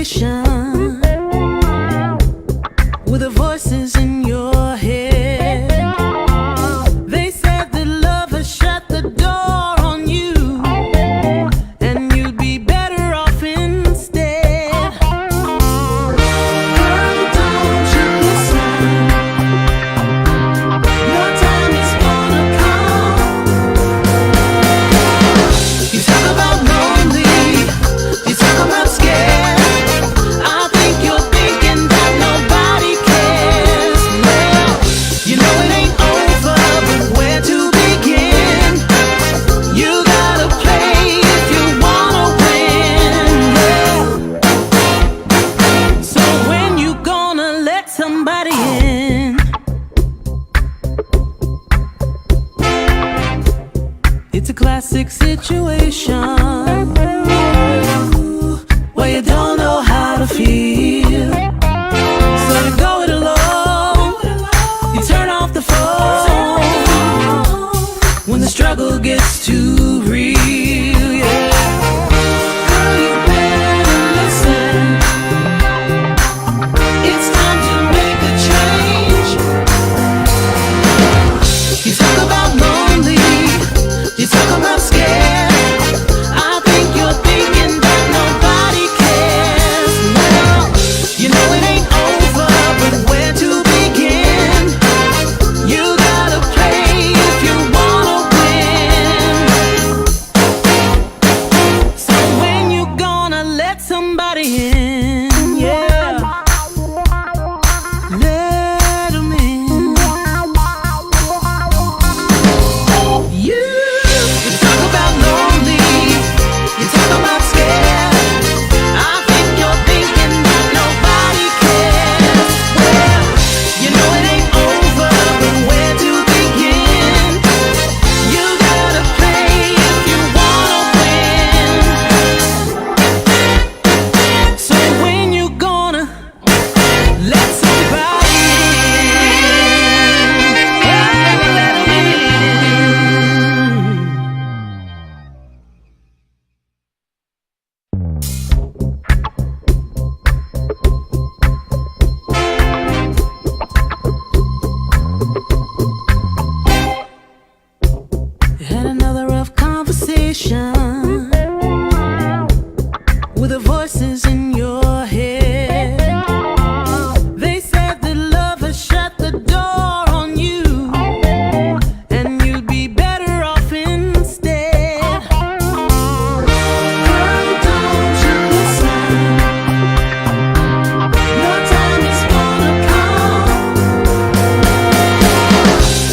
situation with the voices in your head. They said that love has shut the door on you, and you'd be better off instead. Girl, don't you listen. Your time is gonna come. You talk about lonely, you talk about scared. I think you're thinking that nobody cares. Well, you know it ain't over, but where to begin? You gotta play if you wanna win. Yeah. So when you gonna let somebody in? It's a classic situation where you don't know how to feel, so you go it alone. You turn off the phone when the struggle gets too real. Yeah. Girl, you better listen. It's time to make a change. You talk about lonely, you talk about scared. I think you're thinking that nobody cares. Well, you know it ain't over, but where to begin? You gotta play if you wanna win. So when you gonna let somebody in? Yeah, let 'em in. You talk about lonely, you talk about scared. I think you're thinking that nobody cares. Well, you know it ain't over, but where to begin? You gotta play if you wanna win. So when you gonna let somebody had another rough conversation with the voices in your head. They said that love has shut the door on you, and you'd be better off instead. Girl, don't you listen. Your time is gonna come.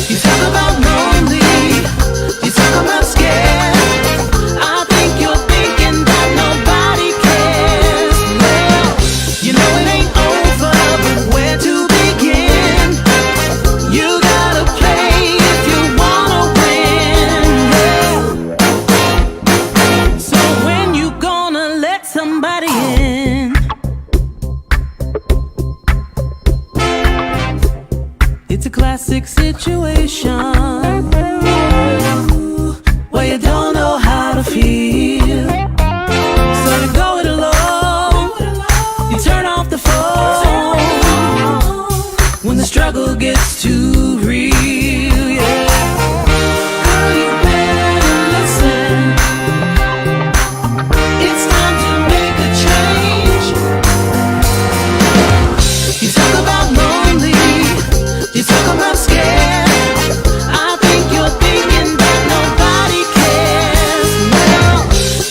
You talk about lonely, you talk about scared. I think you're thinking that nobody cares. Well, you know it ain't over, but where to begin? You gotta play if you wanna win. Yeah. So when you gonna let somebody in? It's a classic situation where you don't know how to feel, so you go it alone. You turn off the phone when the struggle gets too real. Yeah. Girl, you better listen. It's time to make a change. You talk about lonely, you talk about scared. I think you're thinking that nobody cares. Well,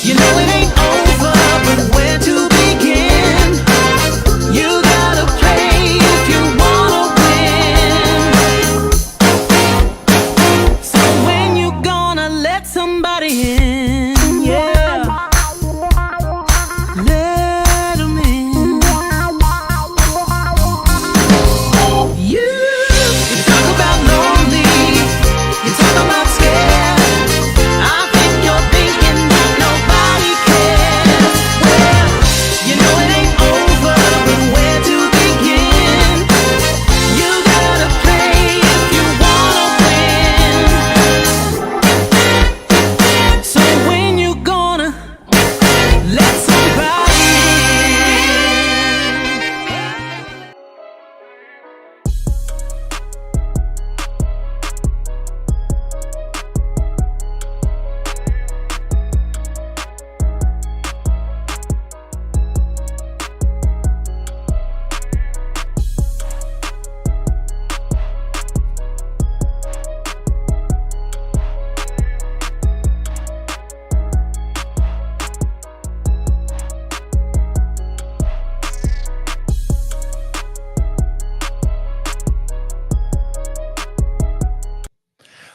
you know it ain't over, but where to begin? You gotta play if you wanna win.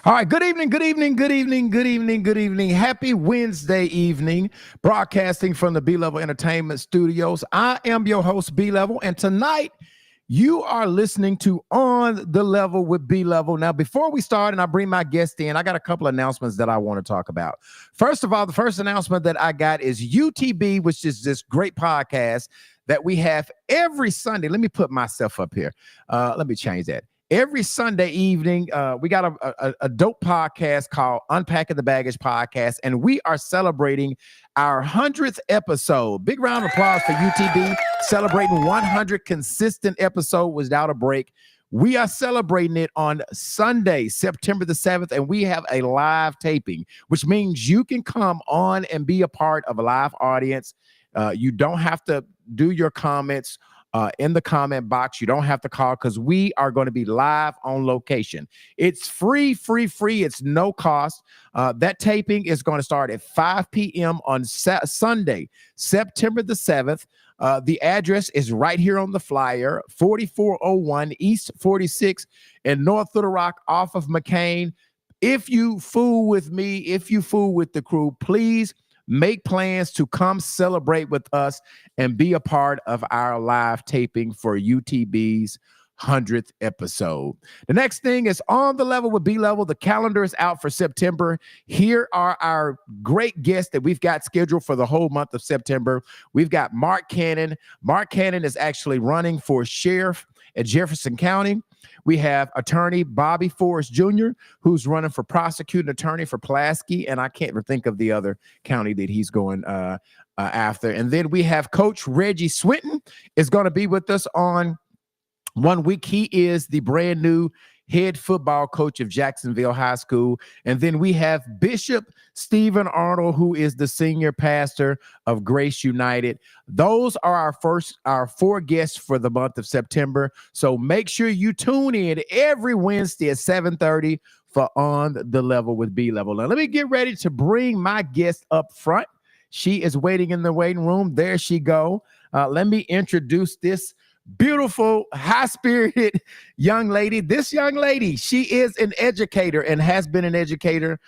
All right, good evening, good evening, good evening, good evening, good evening. Happy Wednesday evening, broadcasting from the B Level Entertainment Studios. I am your host, B Level, and tonight you are listening to On the Level with B Level. Now, before we start and I bring my guest in, I got a couple announcements that I want to talk about. First of all, the first announcement that I got is UTB, which is this great podcast that we have every Sunday. Let me put myself up here. Let me change that. Every Sunday evening, we got a dope podcast called Unpacking the Baggage Podcast, and we are celebrating our 100th episode. Big round of applause for UTB, celebrating 100 consistent episodes without a break. We are celebrating it on Sunday, September the 7th, and we have a live taping, which means you can come on and be a part of a live audience. You don't have to do your comments in the comment box. You don't have to call because we are going to be live on location. It's free. It's no cost. That taping is going to start at 5 p.m. on Sunday, September the 7th. The address is right here on the flyer, 4401 East 46 in North Little Rock off of McCain. If you fool with me, if you fool with the crew, please make plans to come celebrate with us and be a part of our live taping for UTB's 100th episode. The next thing is On the Level with B Level. The calendar is out for September. Here are our great guests that we've got scheduled for the whole month of September. We've got Mark Cannon. Mark Cannon is actually running for sheriff at Jefferson County. We have attorney Bobby Forrest Jr., who's running for prosecuting attorney for Pulaski, and I can't think of the other county that he's going after. And then we have Coach Reggie Swinton is going to be with us on 1 week. He is the brand new head football coach of Jacksonville High School. And then we have Bishop Stephen Arnold, who is the senior pastor of Grace United. Those are our four guests for the month of September. So make sure you tune in every Wednesday at 7:30 for On the Level with B Level. Now, let me get ready to bring my guest up front. She is waiting in the waiting room. There she go. Let me introduce this beautiful, high-spirited young lady. This young lady, she is an educator and has been an educator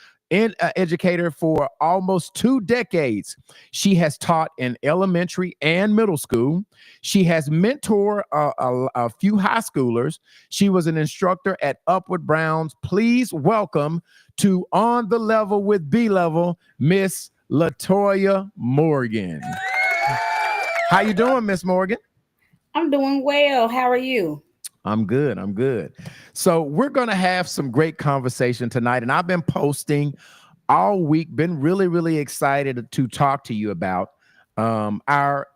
for almost 2 decades. She has taught in elementary and middle school. She has mentored a few high schoolers. She was an instructor at Upward Browns. Please welcome to On the Level with B Level, Miss Latoya Morgan. How you doing, Miss Morgan? I'm doing well. How are you? I'm good. So we're going to have some great conversation tonight. And I've been posting all week, been really excited to talk to you about our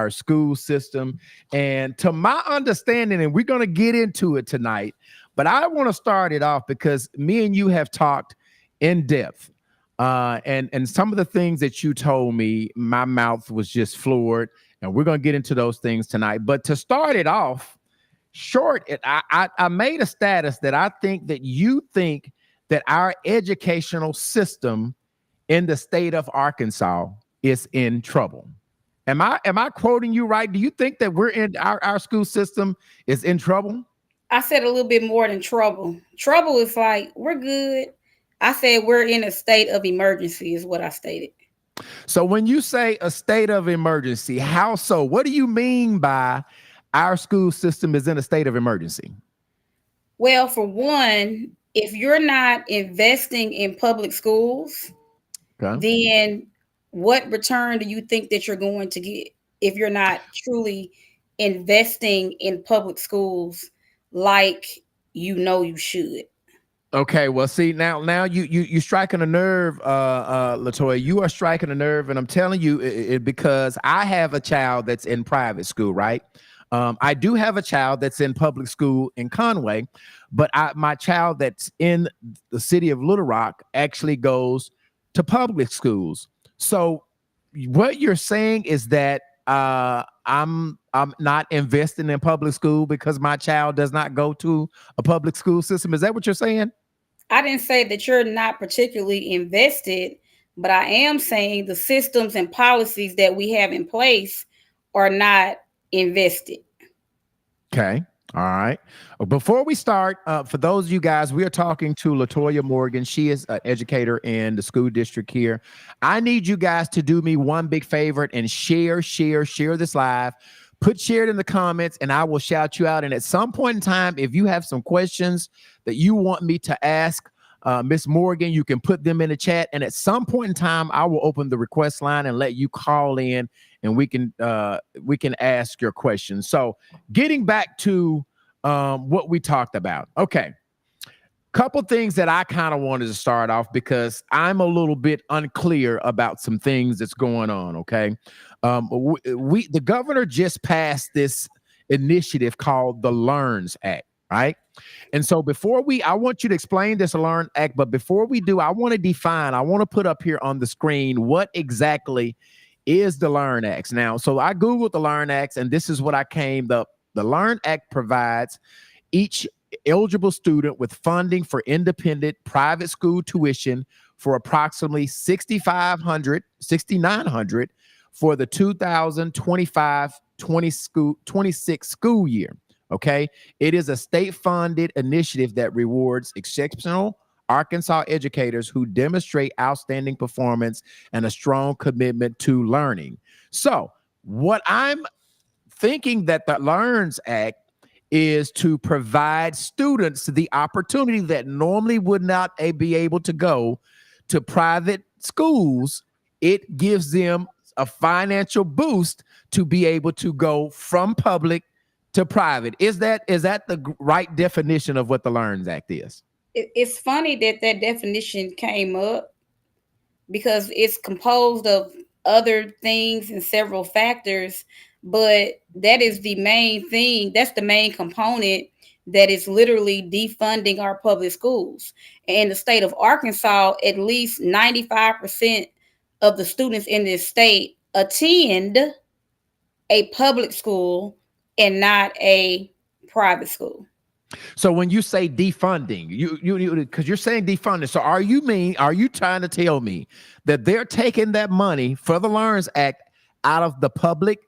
school system. And to my understanding, and we're going to get into it tonight, but I want to start it off because me and you have talked in depth. And some of the things that you told me, my mouth was just floored. And we're going to get into those things tonight. But to start it off short, I made a status that I think that you think that our educational system in the state of Arkansas is in trouble. Am I quoting you right? Do you think that we're in our school system is in trouble? I said a little bit more than trouble. Trouble is like, we're good. I said we're in a state of emergency is what I stated. So when you say a state of emergency, how so? What do you mean by our school system is in a state of emergency? Well, for one, if you're not investing in public schools, then what return do you think that you're going to get if you're not truly investing in public schools like you should? Okay, well, see now you striking a nerve, Latoya. You are striking a nerve, and I'm telling you it because I have a child that's in private school, right? I do have a child that's in public school in Conway, but my child that's in the city of Little Rock actually goes to public schools. So what you're saying is that I'm not investing in public school because my child does not go to a public school system. Is that what you're saying? I didn't say that you're not particularly invested, but I am saying the systems and policies that we have in place are not invested. Okay. All right. Before we start, for those of you guys, we are talking to Latoya Morgan. She is an educator in the school district here. I need you guys to do me one big favor and share this live. Put share it in the comments and I will shout you out. And at some point in time, if you have some questions that you want me to ask Miss Morgan, you can put them in the chat. And at some point in time, I will open the request line and let you call in and we can ask your questions. So getting back to what we talked about. Okay. Couple things that I kind of wanted to start off because I'm a little bit unclear about some things that's going on. Okay. The governor just passed this initiative called the LEARNS Act, right? And so I want you to explain this LEARN Act, but before we do, I want to put up here on the screen what exactly is the LEARN Act. Now, so I Googled the LEARN Act and this is what I came up. The LEARN Act provides each eligible student with funding for independent private school tuition for approximately $6,900 for the 2025-26 school year. Okay. It is a state-funded initiative that rewards exceptional Arkansas educators who demonstrate outstanding performance and a strong commitment to learning. So what I'm thinking that the LEARNS Act is to provide students the opportunity that normally would not be able to go to private schools. It gives them a financial boost to be able to go from public to private. Is that the right definition of what the LEARNS Act is? It's funny that definition came up because it's composed of other things and several factors, but that is the main thing. That's the main component that is literally defunding our public schools. And in the state of Arkansas, at least 95% of the students in this state attend a public school and not a private school. So when you say defunding, you because you're saying defunding, so are you trying to tell me that they're taking that money for the LEARNS Act out of the public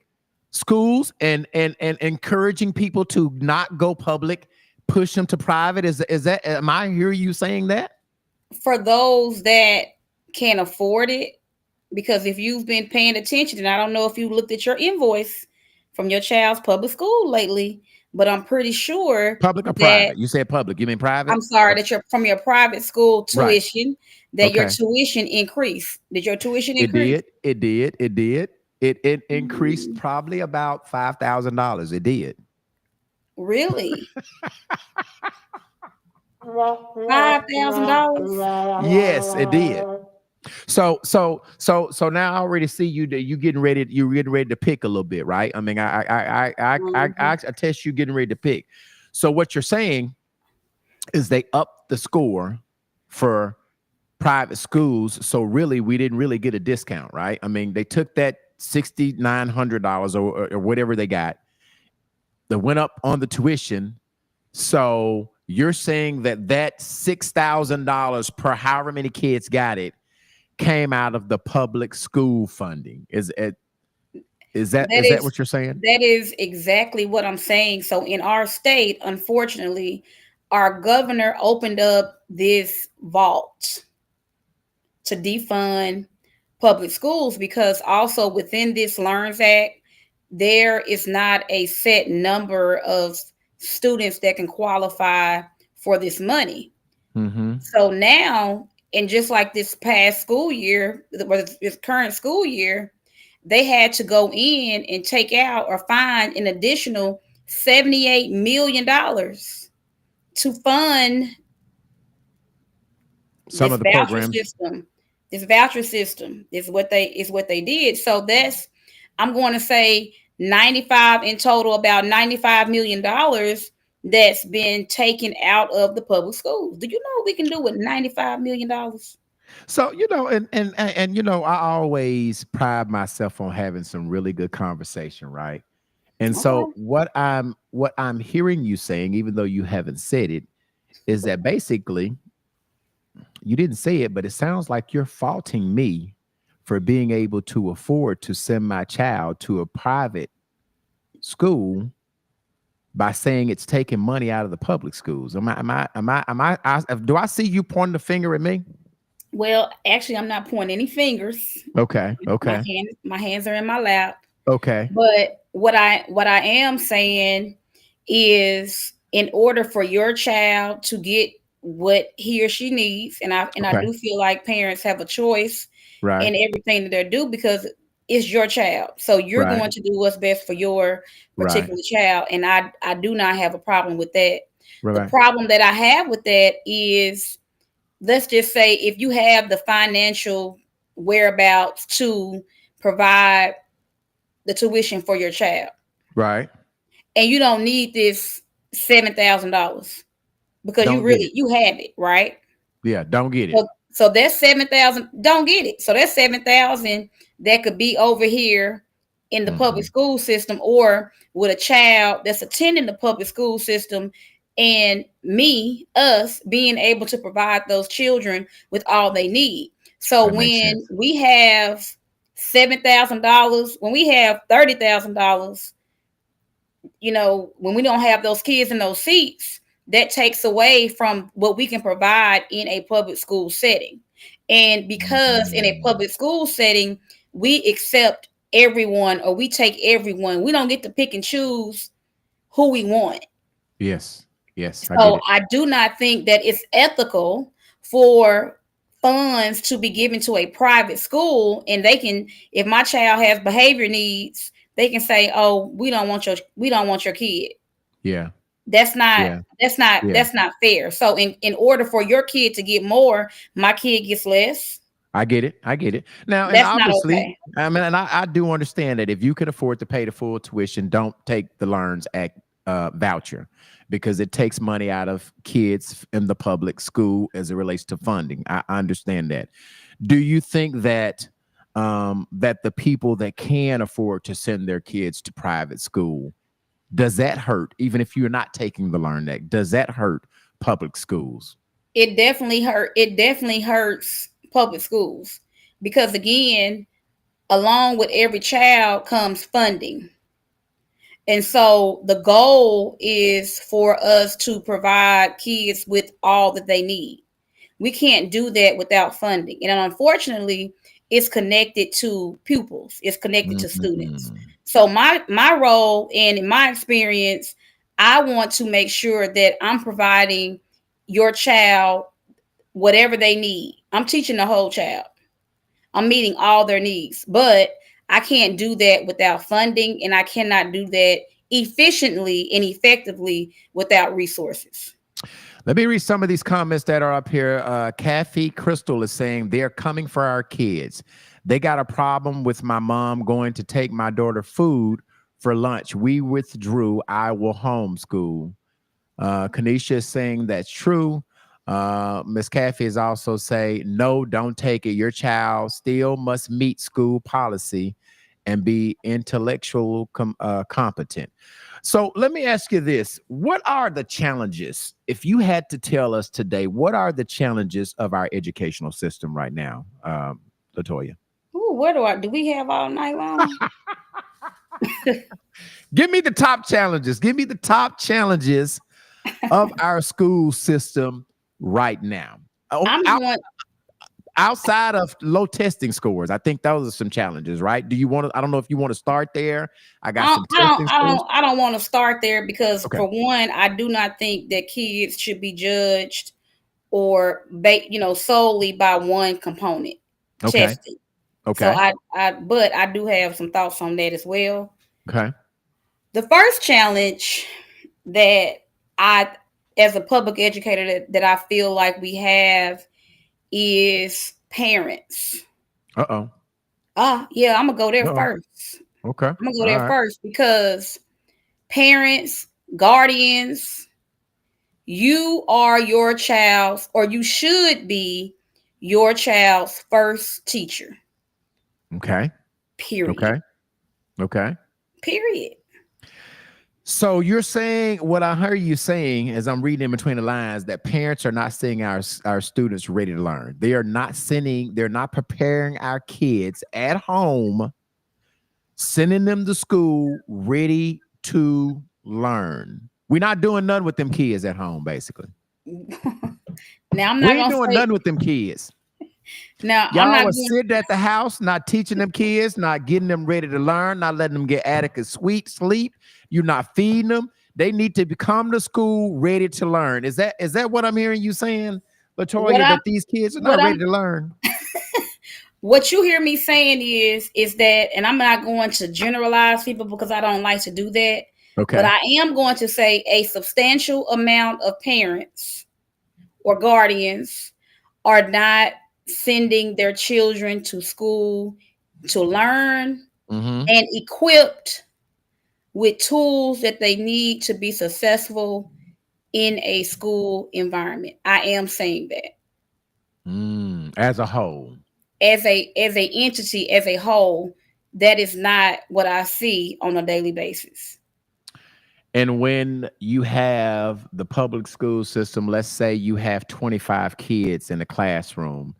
schools and encouraging people to not go public, push them to private? Is that, am I hearing you saying that? For those that can't afford it, because if you've been paying attention, and I don't know if you looked at your invoice from your child's public school lately, but I'm pretty sure public or private. You said public. You mean private? I'm sorry, that you're from your private school tuition, right, that your tuition increased. Did your tuition increase? It did. It increased probably about $5,000. It did. Really? $5,000? Yes, it did. So now I already see you getting ready to pick a little bit, right? I mean, I attest you getting ready to pick. So what you're saying is they upped the score for private schools. So really, we didn't really get a discount, right? I mean, they took that $6,900 or whatever they got, that went up on the tuition. So you're saying that $6,000 per however many kids got it came out of the public school funding. Is that what you're saying? That is exactly what I'm saying. So in our state, unfortunately, our governor opened up this vault to defund public schools because also within this LEARNS Act, there is not a set number of students that can qualify for this money. Mm-hmm. So now, and just like this past school year, this current school year, they had to go in and take out or find an additional $78 million to fund some of the programs. This voucher system is what they did. So that's, I'm going to say 95 in total, about $95 million that's been taken out of the public schools. Do you know what we can do with $95 million? So, and I always pride myself on having some really good conversation, right? And so what I'm hearing you saying, even though you haven't said it, is that basically you didn't say it, but it sounds like you're faulting me for being able to afford to send my child to a private school by saying it's taking money out of the public schools. Do I see you pointing the finger at me? Well, actually, I'm not pointing any fingers. Okay. Okay. My hands are in my lap. Okay. But what I am saying is, in order for your child to get what he or she needs, and I Okay. do feel like parents have a choice Right. in everything that they do, because it's your child. So you're Right. going to do what's best for your Right. particular child. And I do not have a problem with that. The Right. problem that I have with that is, let's just say, if you have the financial whereabouts to provide the tuition for your child, Right. and you don't need this $7,000 because Don't get it. you have it, right? Yeah. Don't get it. So that's 7,000. Don't get it. So that's 7,000 that could be over here in the public school system, or with a child that's attending the public school system, and us being able to provide those children with all they need. So That makes when sense. we have $7,000, when we have $30,000, when we don't have those kids in those seats, that takes away from what we can provide in a public school setting. And because in a public school setting, we accept everyone, or we take everyone, we don't get to pick and choose who we want. Yes. Yes. I get So it. I do not think that it's ethical for funds to be given to a private school, and they can, if my child has behavior needs, they can say, "Oh, we don't want your kid." Yeah. That's not Yeah. that's not Yeah. that's not fair. So in order for your kid to get more, my kid gets less. I get it. I get it. Now, and That's not obviously, okay. I mean, and I do understand that if you can afford to pay the full tuition, don't take the Learns Act voucher, because it takes money out of kids in the public school as it relates to funding. I understand that. Do you think that that the people that can afford to send their kids to private school, does that hurt? Even if you're not taking the Learn Act, does that hurt public schools? It definitely hurts public schools, because again, along with every child comes funding. And so the goal is for us to provide kids with all that they need. We can't do that without funding. And unfortunately, it's connected to pupils. It's connected to students. Mhm. So my role, and in my experience, I want to make sure that I'm providing your child whatever they need. I'm teaching the whole child. I'm meeting all their needs, but I can't do that without funding, and I cannot do that efficiently and effectively without resources. Let me read some of these comments that are up here. Kathy Crystal is saying they're coming for our kids. They got a problem with my mom going to take my daughter food for lunch. We withdrew. I will homeschool. Kanisha is saying that's true. Miss Kathy is also saying, no, don't take it. Your child still must meet school policy and be intellectual competent. So let me ask you this. What are the challenges? If you had to tell us today, what are the challenges of our educational system right now, Latoya? Ooh, where do we have all night long? Give me the top challenges. Give me the top challenges of our school system right now. I'm going. Outside of low testing scores, I think those are some challenges, right? Do you want to? I don't know if you want to start there. I got some testing scores. I don't want to start there, because Okay. for one, I do not think that kids should be judged or solely by one component, Okay. testing. So Okay. but I do have some thoughts on that as well. Okay. The first challenge that I, as a public educator, that I feel like we have is parents. Uh-oh. Yeah, I'm gonna go there Uh-oh. first. Okay. I'm gonna go All there right. first, because parents, guardians, you are your child's, or you should be your child's first teacher. Okay. Period. Okay. Okay. Period. So you're saying, what I heard you saying as I'm reading in between the lines, that parents are not sending our students ready to learn. They're not preparing our kids at home, sending them to school ready to learn. We're not doing nothing with them kids at home, basically. Now I'm We not ain't gonna doing say. nothing with them kids. Now I'm Y'all not was going. sitting at the house, not teaching them kids, not getting them ready to learn, not letting them get adequate sweet sleep. You're not feeding them. They need to come to school ready to learn. Is that what I'm hearing you saying, What Latoya? I'm That these kids are what not ready I'm to learn. what you hear me saying is that, and I'm not going to generalize people because I don't like to do that. But Okay. I am going to say a substantial amount of parents or guardians are not sending their children to school to learn Mm-hmm. and equipped with tools that they need to be successful in a school environment. I am saying that As a whole. as a entity, as a whole, that is not what I see on a daily basis. And when you have the public school system, let's say you have 25 kids in the classroom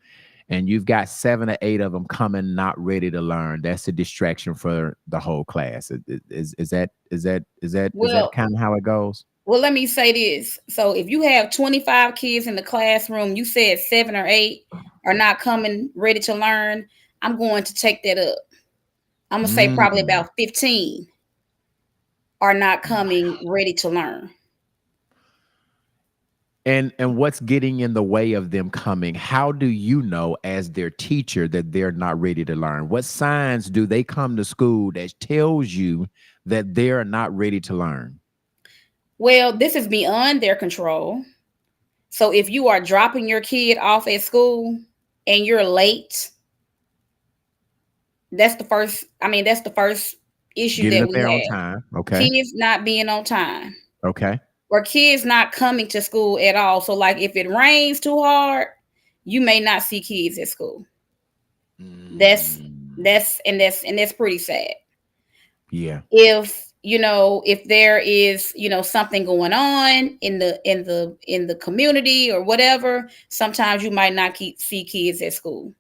and you've got 7 or 8 of them coming not ready to learn, that's a distraction for the whole class. Is that Well, kind of how it goes? well, let me say this. So if you have 25 kids in the classroom, you said 7 or 8 are not coming ready to learn. I'm going to take that up. I'm going to say probably Mm. about 15 are not coming ready to learn. And what's getting in the way of them coming? How do you know as their teacher that they're not ready to learn? What signs do they come to school that tells you that they're not ready to learn? Well, this is beyond their control. So if you are dropping your kid off at school and you're late, that's the first issue Getting that up we there on have. time. Okay. Kids not being on time Okay. or kids not coming to school at all. So like if it rains too hard, you may not see kids at school. That's Mm. that's pretty sad. Yeah. If there is something going on in the community or whatever, sometimes you might not see kids at school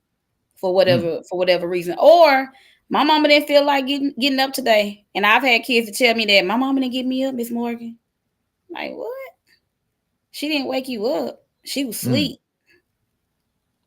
for Mm. whatever reason. Or my mama didn't feel like getting up today, and I've had kids to tell me that my mama didn't get me up, Miss Morgan. Like, what? She didn't wake you up, she was Mm. asleep.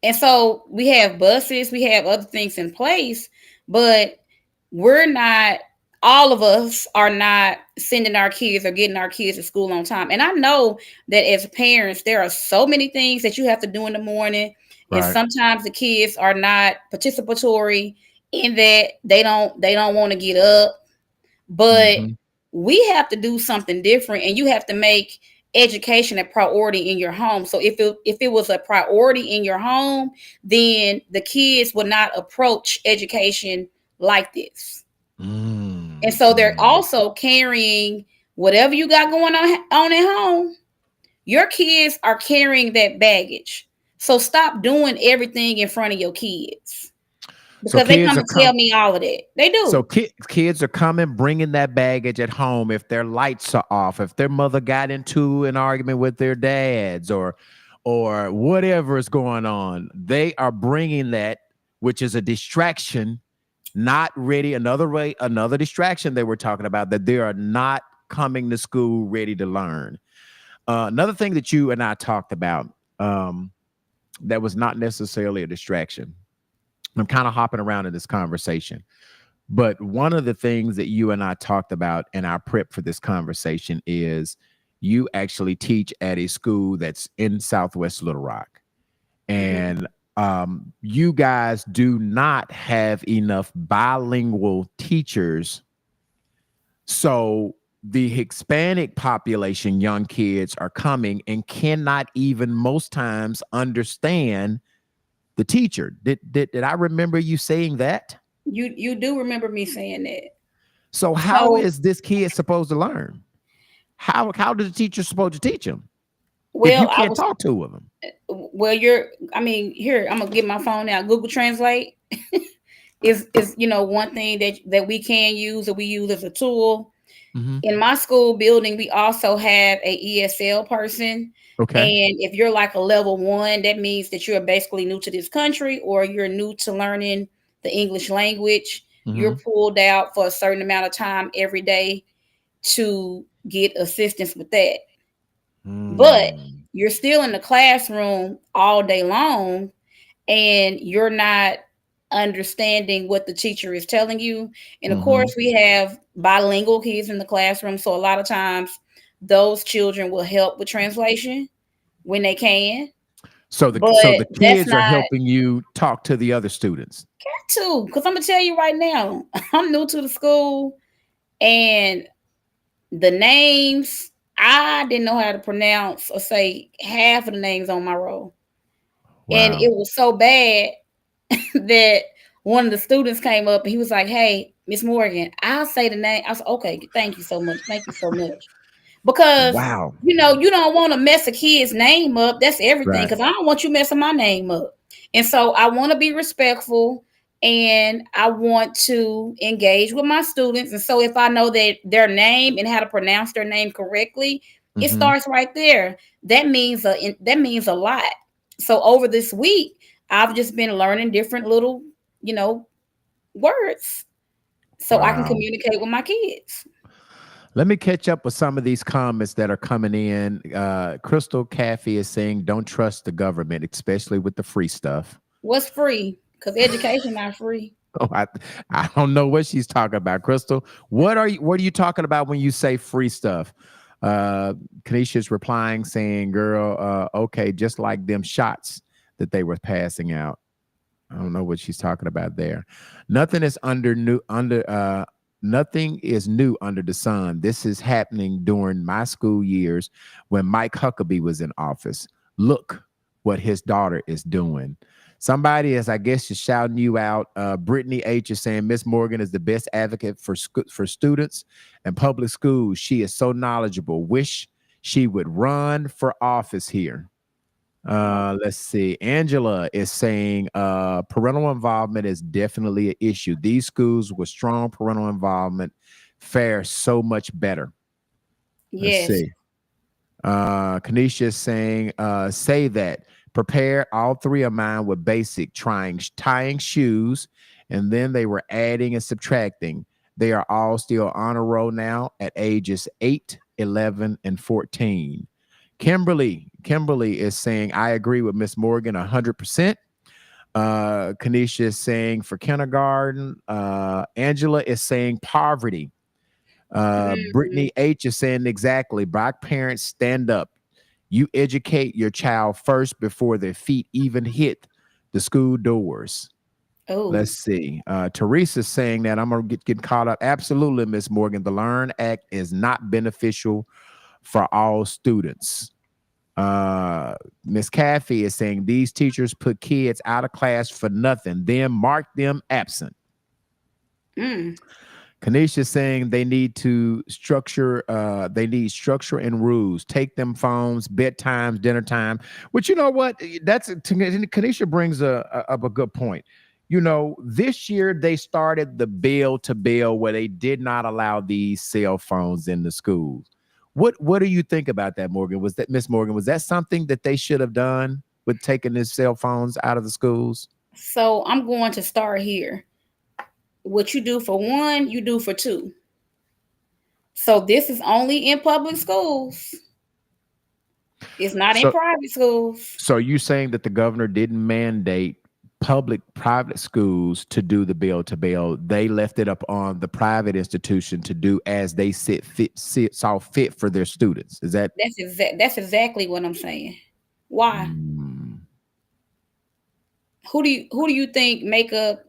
And so we have buses, we have other things in place, but we're not, all of us are not sending our kids or getting our kids to school on time. And I know that as parents, there are so many things that you have to do in the morning. And Right. sometimes the kids are not participatory in that they don't want to get up. But Mm-hmm. we have to do something different, and you have to make education a priority in your home. So if it was a priority in your home, then the kids would not approach education like this. And Mm. so they're Mm. also carrying whatever you got going on at home. Your kids are carrying that baggage. So stop doing everything in front of your kids So because they kids come are and tell come. me all of that. They So do. kids are coming, bringing that baggage at home. If their lights are off, if their mother got into an argument with their dads, or whatever is going on, they are bringing that, which is a distraction. Not ready. Another distraction they were talking about, that they are not coming to school ready to learn. Another thing that you and I talked about, that was not necessarily a distraction. I'm kind of hopping around in this conversation. But one of the things that you and I talked about in our prep for this conversation is you actually teach at a school that's in Southwest Little Rock. Mhm. And you guys do not have enough bilingual teachers. So the Hispanic population, young kids, are coming and cannot even most times understand the teacher. Did I remember you saying that? You do remember me saying that. So how So, is this kid supposed to learn? How does the teacher supposed to teach him if you well, I can't was talk to him? well, here, I'm gonna get my phone out. Google Translate is one thing that we can use, or we use as a tool. Mhm. In my school building, we also have a ESL person. Okay. And if you're like a level 1, that means that you're basically new to this country, or you're new to learning the English language. You're Mhm. pulled out for a certain amount of time every day to get assistance with that. But Mm. you're still in the classroom all day long and you're not understanding what the teacher is telling you. And of Mm-hmm. course, we have bilingual kids in the classroom. So a lot of times those children will help with translation when they can. So But the that's kids are not helping you talk to the other students. got to, because I'm gonna tell you right now, I'm new to the school and the names, I didn't know how to pronounce or say half of the names on my roll. And Wow. it was so bad that one of the students came up and he was like, "Hey, Miss Morgan, I'll say the name." I was like, "Okay, thank you so much. Thank you so much." Because Wow. you don't want to mess a kid's name up. That's everything. Right. Because I don't want you messing my name up. And so I want to be respectful and I want to engage with my students. And so if I know that their name and how to pronounce their name correctly, it Mm-hmm. starts right there. That means a lot. So over this week, I've just been learning different little, you know, words so I can Wow. communicate with my kids. Let me catch up with some of these comments that are coming in. Crystal Caffey is saying, "Don't trust the government, especially with the free stuff." What's free? Because education not free. Oh, I don't know what she's talking about, Crystal. What are you talking about when you say free stuff? Kanisha's replying saying, "Girl, okay, just like them shots that they were passing out." I don't know what she's talking about there. Nothing is nothing is new under the sun. This is happening during my school years when Mike Huckabee was in office. Look what his daughter is doing. Somebody is, I guess, just shouting you out. Brittany H is saying Miss Morgan is the best advocate for students and public schools. She is so knowledgeable. Wish she would run for office here. Let's see. Angela is saying parental involvement is definitely an issue. These schools with strong parental involvement fare so much better. Let's Yes. see. Kanisha is saying, say that. Prepare all three of mine with basic tying shoes, and then they were adding and subtracting. They are all still on a roll now at ages 8, 11, and 14. Kimberly is saying, I agree with Miss Morgan 100%. Kanisha is saying for kindergarten. Angela is saying poverty. Mhm. Brittany H is saying exactly. Black parents, stand up. You educate your child first before their feet even hit the school doors. Oh, Let's see. Teresa's saying that I'm going to get caught up. Absolutely, Miss Morgan. The Learn Act is not beneficial for all students. Miss Caffey is saying these teachers put kids out of class for nothing, then mark them absent. mm. Kanisha is saying they need structure and rules. Take them phones, bedtimes, dinner time. Which, you know what? Kanisha brings up a good point. You know, this year they started the bill to bill where they did not allow these cell phones in the schools. What do you think about that, Morgan? Was that Miss Morgan? Was that something that they should have done with taking the cell phones out of the schools? So I'm going to start here. What you do for one, you do for two. So this is only in public schools. It's not in So private schools. So you saying that the governor didn't mandate private schools to do the bill to bill? They left it up on the private institution to do as they saw fit for their students. Is that? That's exactly what I'm saying. Why? Mm. Who do you think make up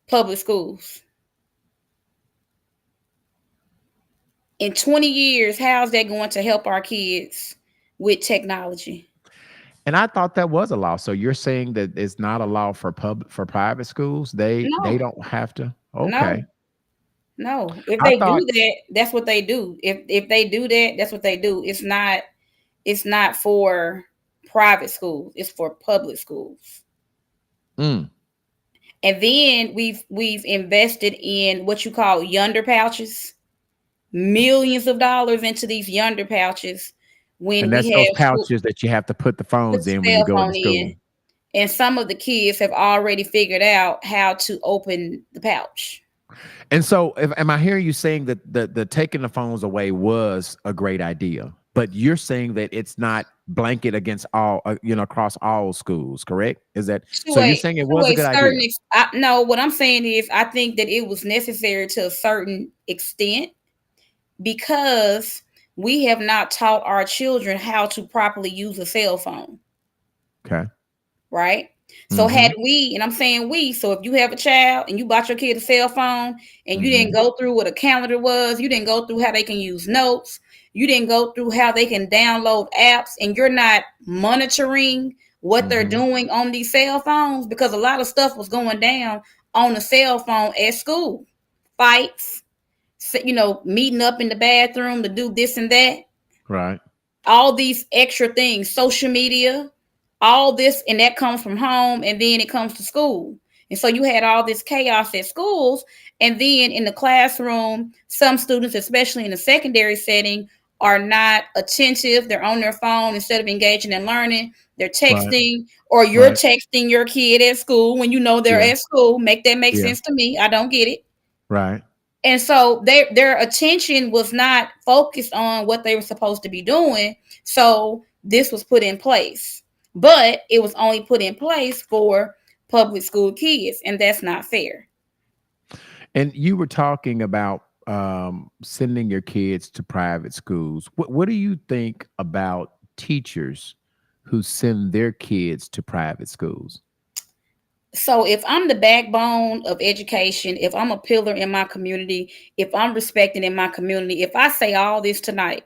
public schools? In 20 years, how's that going to help our kids with technology? And I thought that was a law. So you're saying that it's not a law for private schools? They No, don't have to. no, Okay. no. If I they do thought that, that's what they do. If they do that, that's what they do. It's not for private schools. It's for public schools. mm. And then we've invested in what you call yonder pouches, millions of dollars into these yonder pouches when And we that's those have school pouches that you have to put the put phones the in when you cell go into phone in. school. And some of the kids have already figured out how to open the pouch. And so, if am I hearing you saying that the taking the phones away was a great idea, but you're saying that it's not blanket against all, across all schools, correct? Is that so? You're saying it was a good idea? No, what I'm saying is I think that it was necessary to a certain extent because we have not taught our children how to properly use a cell phone. Okay. Right? So had we, and I'm saying we, so if you have a child and you bought your kid a cell phone and you didn't go through what a calendar was, you didn't go through how they can use notes, you didn't go through how they can download apps, and you're not monitoring what they're doing on these cell phones, because a lot of stuff was going down on the cell phone at school. Fights, meeting up in the bathroom to do this and that. Right. All these extra things, social media, all this, and that comes from home, and then it comes to school. And so you had all this chaos at schools, and then in the classroom, some students, especially in the secondary setting, are not attentive. They're on their phone instead of engaging and learning. They're texting, or you're texting your kid at school when you know they're at school. Make sense to me. I don't get it. Right. And so their attention was not focused on what they were supposed to be doing. So this was put in place. But it was only put in place for public school kids, and that's not fair. And you were talking about sending your kids to private schools. What do you think about teachers who send their kids to private schools? So if I'm the backbone of education, if I'm a pillar in my community, if I'm respected in my community, if I say all this tonight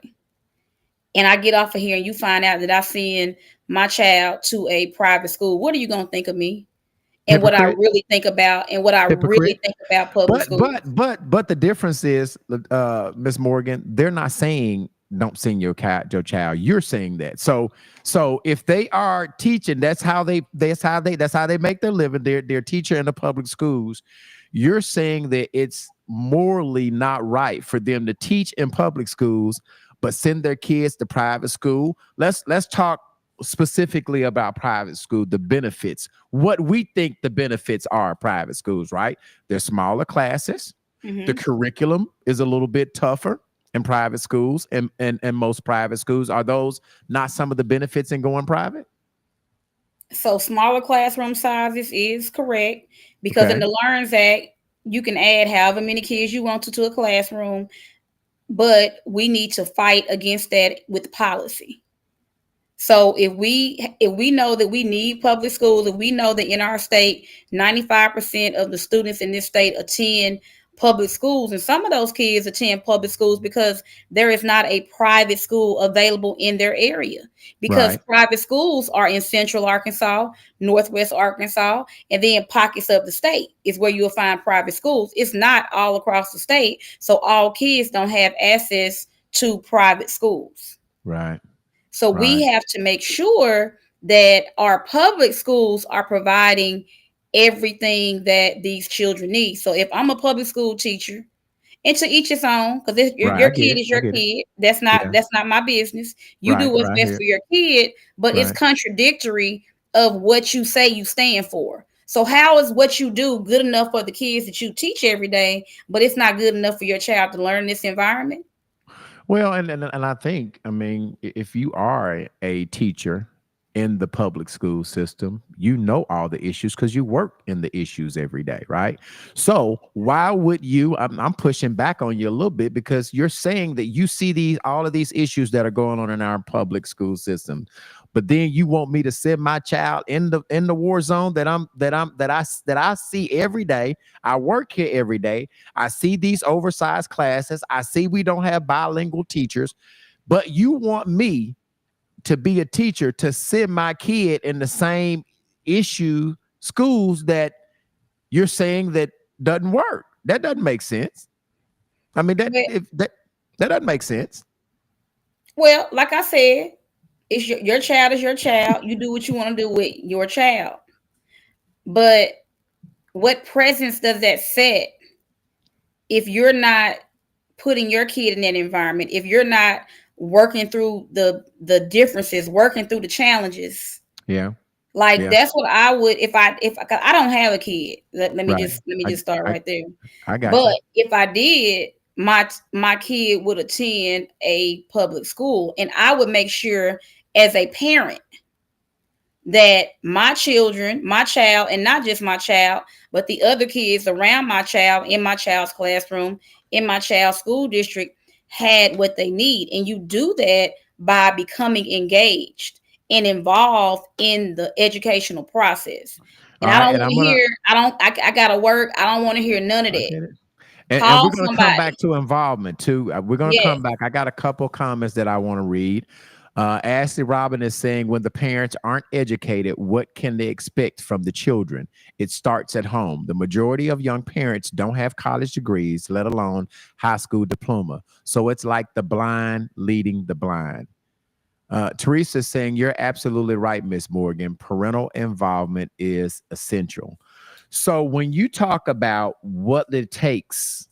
and I get off of here and you find out that I send my child to a private school, what are you going to think of me? And what I really think about, public schools. But the difference is, Miss Morgan, they're not saying don't send your child. You're saying that. So if they are teaching, that's how they make their living. They're teacher in the public schools. You're saying that it's morally not right for them to teach in public schools, but send their kids to private school. Let's talk specifically about private school, the benefits, what we think the benefits are of private schools, right? They're smaller classes. The curriculum is a little bit tougher in private schools, and most private schools. Are those not some of the benefits in going private? So smaller classroom sizes is correct, because in the Learns Act, you can add however many kids you want to a classroom, but we need to fight against that with policy. So if we know that we need public schools, if we know that in our state 95% of the students in this state attend public schools, and some of those kids attend public schools because there is not a private school available in their area, because private schools are in Central Arkansas, Northwest Arkansas, and then pockets of the state is where you'll find private schools. It's not all across the state, so all kids don't have access to private schools. Right. So we have to make sure that our public schools are providing everything that these children need. So if I'm a public school teacher, and to each his own, because your kid is your kid. That's not my business. You do what's best for your kid, but it's contradictory of what you say you stand for. So how is what you do good enough for the kids that you teach every day, but it's not good enough for your child to learn in this environment? Well, and I think, I mean, if you are a teacher in the public school system, you know all the issues because you work in the issues every day, right? So why would you? I'm pushing back on you a little bit, because you're saying that you see all of these issues that are going on in our public school system, but then you want me to send my child in the war zone that I see every day. I work here every day. I see these oversized classes. I see we don't have bilingual teachers, but you want me to be a teacher to send my kid in the same issue schools that you're saying that doesn't work. That doesn't make sense. I mean, that doesn't make sense. Well, like I said, it's your child is your child. You do what you want to do with your child. But what presence does that set if you're not putting your kid in that environment, if you're not working through the differences, working through the challenges? Yeah. Like Yeah. that's what I would if I don't have a kid. Let me Right. just let me I just start I right there. I got But you. if I did, my kid would attend a public school, and I would make sure as a parent that my children, my child, and not just my child, but the other kids around my child in my child's classroom, in my child's school district, had what they need. And you do that by becoming engaged and involved in the educational process. And All I right. don't And want I'm to gonna hear, I gotta work. I don't want to hear none of I that. get it. And we're Call going to come back somebody. to involvement too. We're going to come Yes. back. I got a couple comments that I want to read. Ashley Robin is saying, when the parents aren't educated, what can they expect from the children? It starts at home. The majority of young parents don't have college degrees, let alone high school diploma. So it's like the blind leading the blind. Teresa is saying, you're absolutely right, Miss Morgan. Parental involvement is essential. So when you talk about what it takes,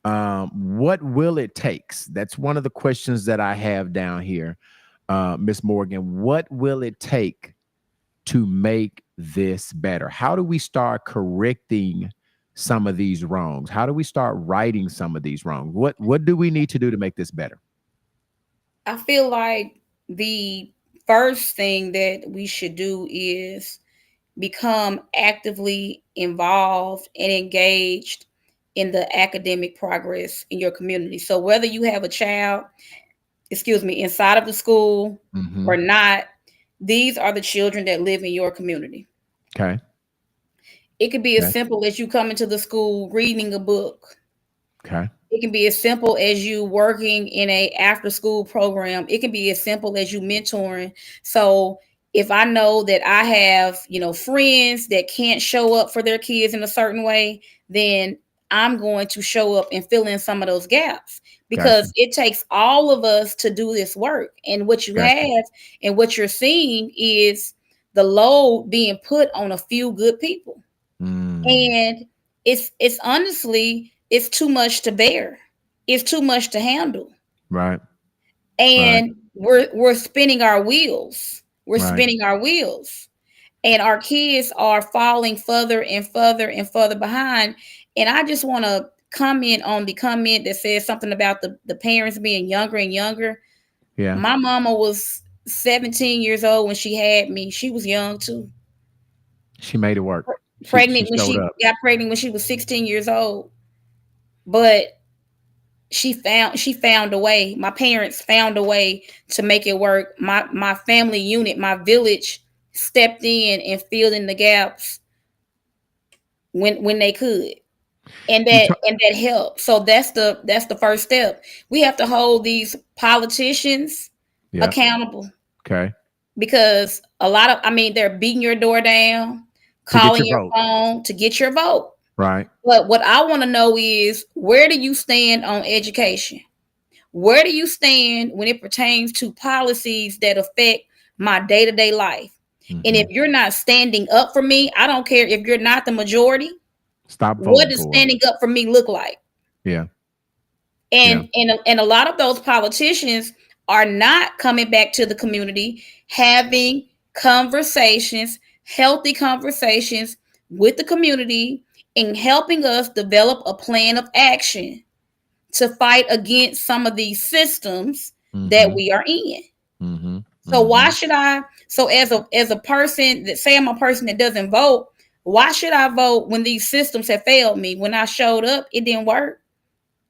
what will it takes? That's one of the questions that I have down here, Miss Morgan. What will it take to make this better? How do we start correcting some of these wrongs? How do we start righting some of these wrongs? What do we need to do to make this better? I feel like the first thing that we should do is become actively involved and engaged in the academic progress in your community. So whether you have a child, inside of the school Mm-hmm. or not, these are the children that live in your community. Okay. It could be as Okay. simple as you coming to the school reading a book. Okay. It can be as simple as you working in a after school program. It can be as simple as you mentoring. So if I know that I have, friends that can't show up for their kids in a certain way, then I'm going to show up and fill in some of those gaps Gotcha. because it takes all of us to do this work. And what you Gotcha. have and what you're seeing is the load being put on a few good people. Mm, And it's honestly it's too much to bear. It's too much to handle. right. Right. And we're spinning our wheels. We're Right. spinning our wheels. And our kids are falling further and further and further behind. And I just want to comment on the comment that says something about the parents being younger and younger. Yeah. My mama was 17 years old when she had me. She was young too. She made it work. She Pregnant when showed she up. got pregnant when she was 16 years old. But she found a way. My parents found a way to make it work. My family unit, my village stepped in and filled in the gaps when they could. And You that talk, and that helped. So that's the first step. We have to hold these politicians yeah. accountable Okay. because they're beating your door down, To get calling your your vote. phone to get your vote. Right. But what I want to know is, where do you stand on education? Where do you stand when it pertains to policies that affect my day to day life? And Mm-hmm. if you're not standing up for me, I don't care if you're not the majority. Stop What voting does for 'em. standing up for me look like? Yeah. Yeah. And a lot of those politicians are not coming back to the community, having conversations, healthy conversations with the community, and helping us develop a plan of action to fight against some of these systems that Mm-hmm. we are in. Mm-hmm. So Mm-hmm. why should I? So as a person that say I'm a person that doesn't vote, why should I vote when these systems have failed me? When I showed up, it didn't work.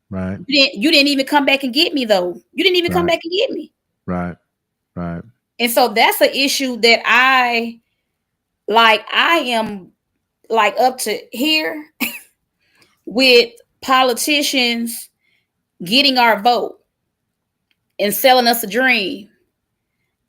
Right. You didn't even come back and get me though. You didn't even come Right. back and get me. Right. Right. And so that's an issue that I am like up to here with politicians getting our vote and selling us a dream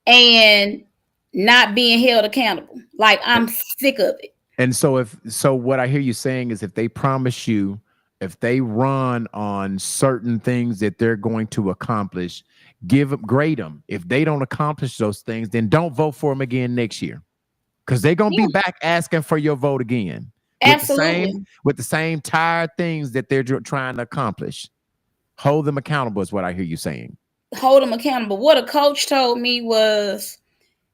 and not being held accountable. Like I'm sick of it. And so what I hear you saying is, if they promise you, if they run on certain things that they're going to accomplish, grade them. If they don't accomplish those things, then don't vote for them again next year. Because they're gonna be Yeah, back asking for your vote again absolutely. with the same tired things that they're trying to accomplish. Hold them accountable is what I hear you saying. Hold them accountable. What a coach told me was,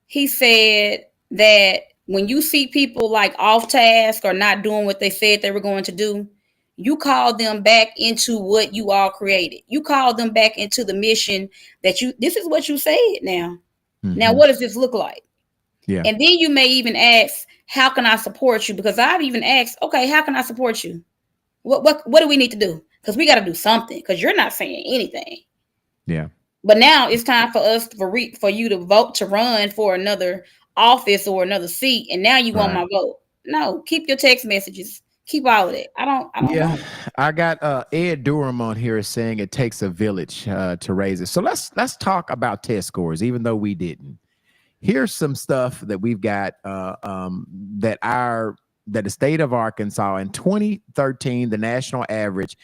he said that when you see people like off task or not doing what they said they were going to do, you call them back into what you all created. You call them back into the mission that this is what you said now. Now, what does this look like? Yeah. And then you may even ask, how can I support you? Because I've even asked, okay, how can I support you? What do we need to do? Because we got to do something, because you're not saying anything. Yeah. But now it's time for us for you to vote to run for another office or another seat, and now you want my vote. No, keep your text messages. Keep all of it. I don't know. I got Ed Durham on here saying it takes a village to raise it. So let's talk about test scores, even though we didn't. Here's some stuff that we've got that the state of Arkansas in 2013, the national average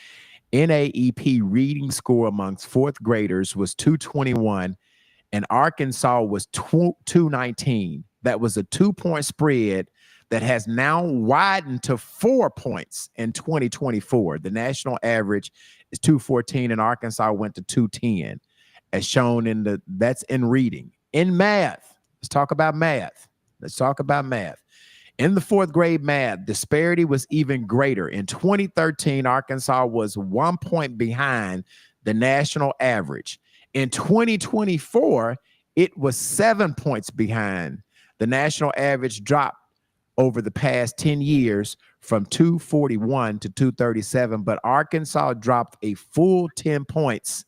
NAEP reading score amongst fourth graders was 221, and Arkansas was 219. That was a 2-point spread that has now widened to 4 points in 2024. The national average is 214, and Arkansas went to 210, as shown that's in reading. In math, let's talk about math. In the fourth grade math, disparity was even greater. In 2013, Arkansas was 1 point behind the national average. In 2024, it was 7 points behind. The national average dropped over the past 10 years from 241 to 237, but Arkansas dropped a full 10 points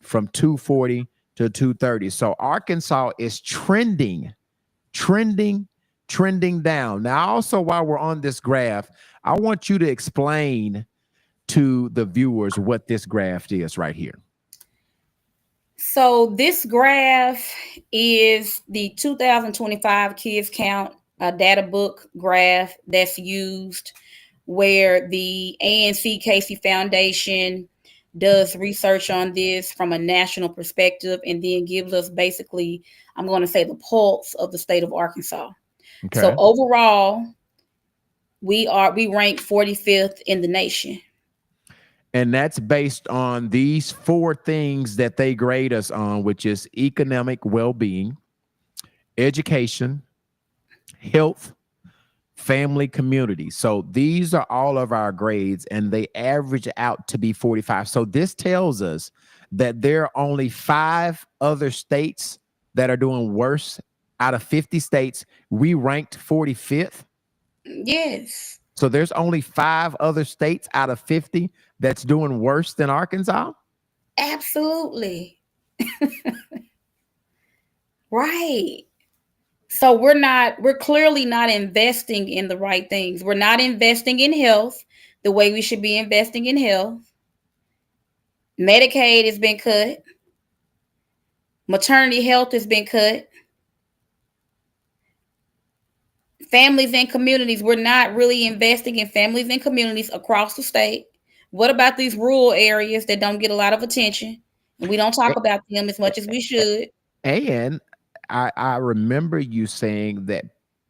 from 240 to 230. So Arkansas is trending down. Now, also, while we're on this graph, I want you to explain to the viewers what this graph is right here. So this graph is the 2025 Kids Count data book graph that's used, where the ANC Casey Foundation does research on this from a national perspective and then gives us basically, I'm going to say, the pulse of the state of Arkansas. Okay. So overall, we rank 45th in the nation. And that's based on these 4 things that they grade us on, which is economic well-being, education, health, family, community. So these are all of our grades, and they average out to be 45. So this tells us that there are only 5 other states that are doing worse. Out of 50 states, we ranked 45th. Yes. So there's only 5 other states out of 50 that's doing worse than Arkansas? Absolutely. Right. So we're clearly not investing in the right things. We're not investing in health the way we should be investing in health. Medicaid has been cut. Maternity health has been cut. Families and communities, we're not really investing in families and communities across the state. What about these rural areas that don't get a lot of attention? And we don't talk about them as much as we should. And I remember you saying that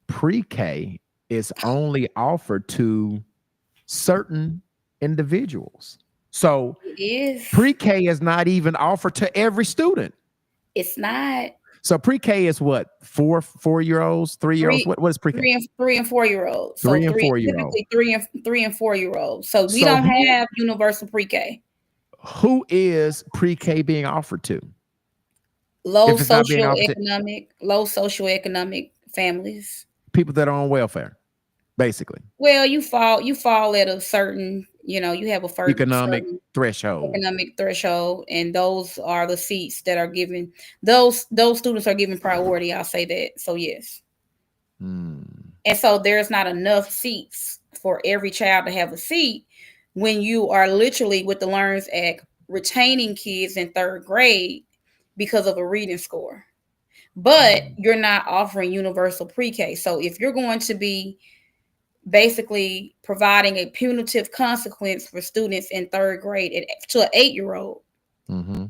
pre-K is only offered to certain individuals. So pre-K is not even offered to every student. It's not. So pre-K is what? 4-year-olds, 3-year-olds? What is pre-K? 3 and 4-year-olds. So 3 and 4-year-olds. Typically 3 and 4-year-olds. So we don't have universal pre-K. Who is pre-K being offered to? Low socioeconomic families. People that are on welfare, basically. Well, you fall at a certain, you have a certain economic threshold, and those are the seats that are given. Those students are given priority. I'll say that. So yes. And so there's not enough seats for every child to have a seat when you are literally, with the Learns Act, retaining kids in 3rd grade because of a reading score. But you're not offering universal pre-K. So if you're going to be basically providing a punitive consequence for students in 3rd grade to an 8-year-old,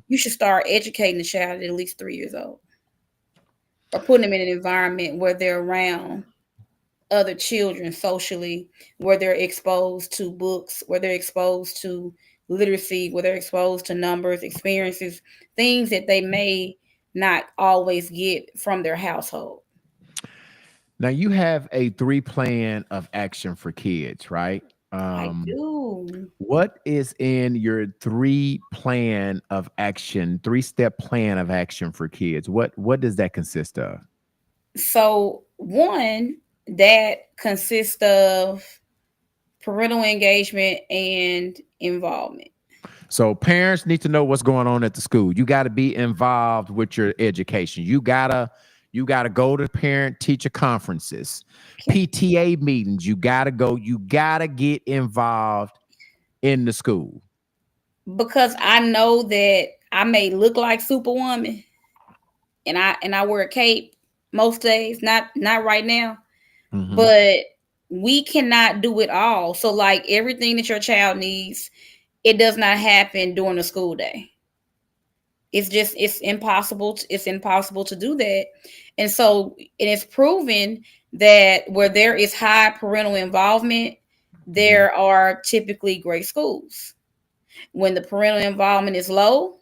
you should start educating the child at least 3 years old, or putting them in an environment where they're around other children socially, where they're exposed to books, where they're exposed to literacy, where they're exposed to numbers, experiences, things that they may not always get from their household. Now you have a 3 plan of action for kids, right? I do. What is in your 3 plan of action, 3-step plan of action for kids? What does that consist of? So one that consists of parental engagement and involvement. So parents need to know what's going on at the school. You got to be involved with your education. You gotta go to parent teacher conferences, Okay. PTA meetings. You gotta go. You gotta get involved in the school. Because I know that I may look like Superwoman and I wear a cape most days, not right now, Mhm. but we cannot do it all. So like everything that your child needs, it does not happen during the school day. It's impossible to do that. And so it is proven that where there is high parental involvement, Mhm. there are typically great schools. When the parental involvement is low,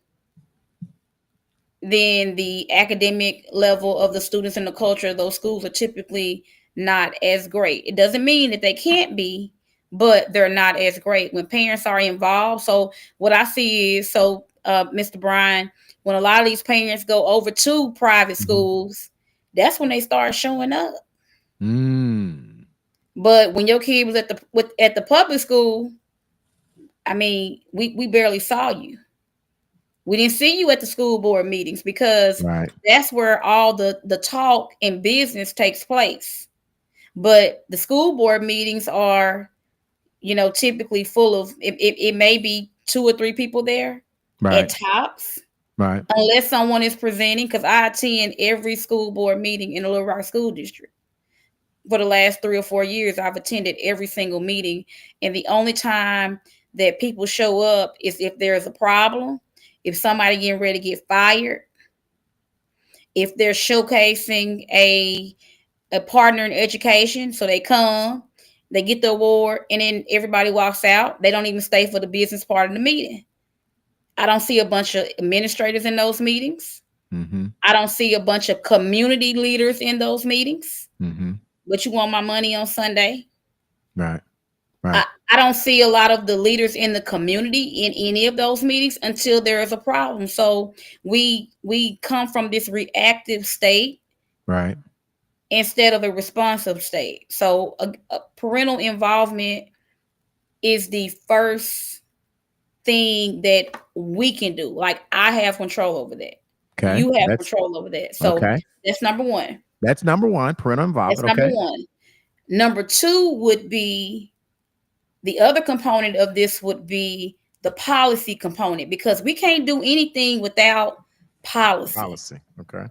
then the academic level of the students and the culture of those schools are typically not as great. It doesn't mean that they can't be, but they're not as great when parents are involved. So what I see is, Mr. Brian, when a lot of these parents go over to private Mhm. schools, that's when they start showing up. Mm. But when your kid was at the public school, I mean, we barely saw you. We didn't see you at the school board meetings because Right. that's where all the talk and business takes place. But the school board meetings are, typically full of it may be 2 or 3 people there at Right. tops, Right. unless someone is presenting. Because I attend every school board meeting in the Little Rock School District. For the last 3 or 4 years, I've attended every single meeting. And the only time that people show up is if there's a problem, if somebody getting ready to get fired, if they're showcasing a partner in education. So they come, they get the award, and then everybody walks out. They don't even stay for the business part of the meeting. I don't see a bunch of administrators in those meetings. Mhm. I don't see a bunch of community leaders in those meetings. Mhm. But you want my money on Sunday? Right. Right. I don't see a lot of the leaders in the community in any of those meetings until there is a problem. So we come from this reactive state Right. instead of a responsive state. So a parental involvement is the first thing that we can do. Like I have control over that. Okay. You have That's control over that. So okay. that's number one. That's number one. Parental That's involvement. number Okay. one. Number two would be the other component of this would be the policy component because we can't do anything without policy. Policy. Okay.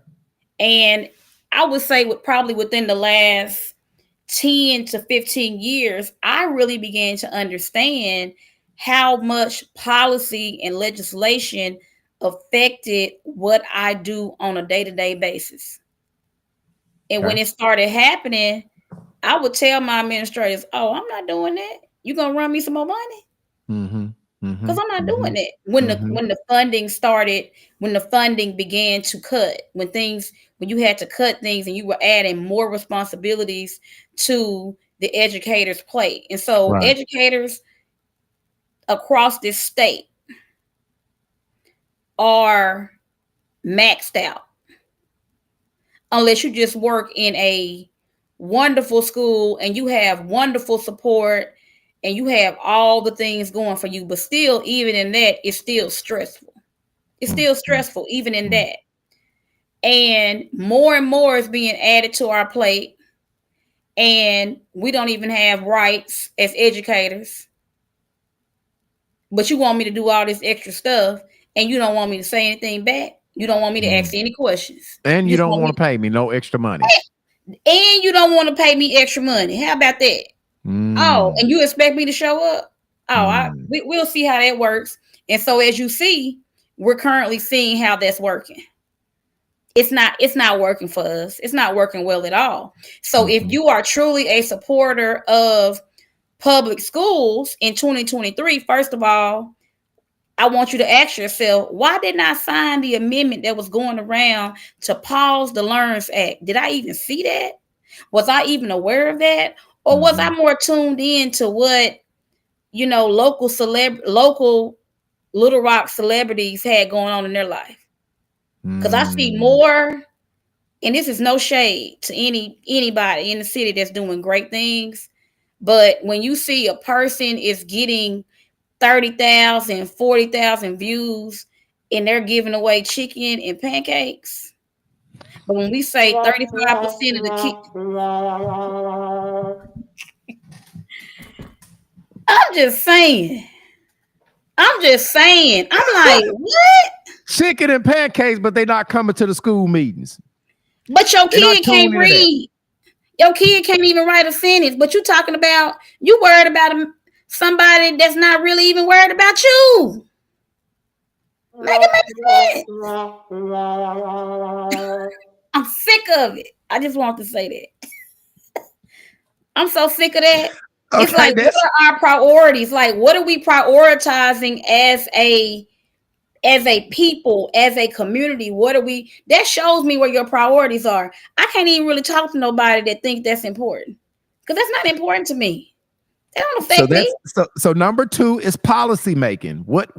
And I would say probably within the last 10 to 15 years, I really began to understand how much policy and legislation affected what I do on a day-to-day basis. And when Okay. it started happening, I would tell my administrators, "Oh, I'm not doing that. You gonna run me some more money? Mhm. Because Mhm. I'm not doing Mhm. it." When the Mhm. when the funding started, when the funding began to cut, when you had to cut things and you were adding more responsibilities to the educators' plate. And so Right. educators across this state are maxed out unless you just work in a wonderful school and you have wonderful support and you have all the things going for you. But still, even in that, it's still stressful. It's Mm, still mm, stressful, even in mm. that. And more is being added to our plate. And we don't even have rights as educators. But you want me to do all this extra stuff and you don't want me to say anything back. You don't want me to ask Mm. any questions. And You you just don't want want me to pay me no extra money. and you don't want to pay me extra money. How about that? Oh, Mm. and you expect me to show up? Oh, Mm. we'll see how that works. And so as you see, we're currently seeing how that's working. It's not working for us. It's not working well at all. So if Mhm. you are truly a supporter of public schools in 2023, first of all, I want you to ask yourself, why didn't I sign the amendment that was going around to pause the Learns Act? Did I even see that? Was I even aware of that? Or was I more tuned in to what, local Little Rock celebrities had going on in their life? Because I see more, and this is no shade to anybody in the city that's doing great things. But when you see a person is getting 30,000, 40,000 views and they're giving away chicken and pancakes. But when we say 35% of the kids, I'm just saying. I'm like, what? Chicken and pancakes, but they're not coming to the school meetings. But your kid can't read. Your kid can't even write a sentence. But you talking about, you worried about somebody that's not really even worried about you. Make it make sense. I'm sick of it. I just want to say that. I'm so sick of that. Okay, it's like, what are our priorities? Like, what are we prioritizing as a people, as a community? What are we? That shows me where your priorities are. I can't even really talk to nobody that thinks that's important, because that's not important to me. That don't affect me. So number 2 is policy making. What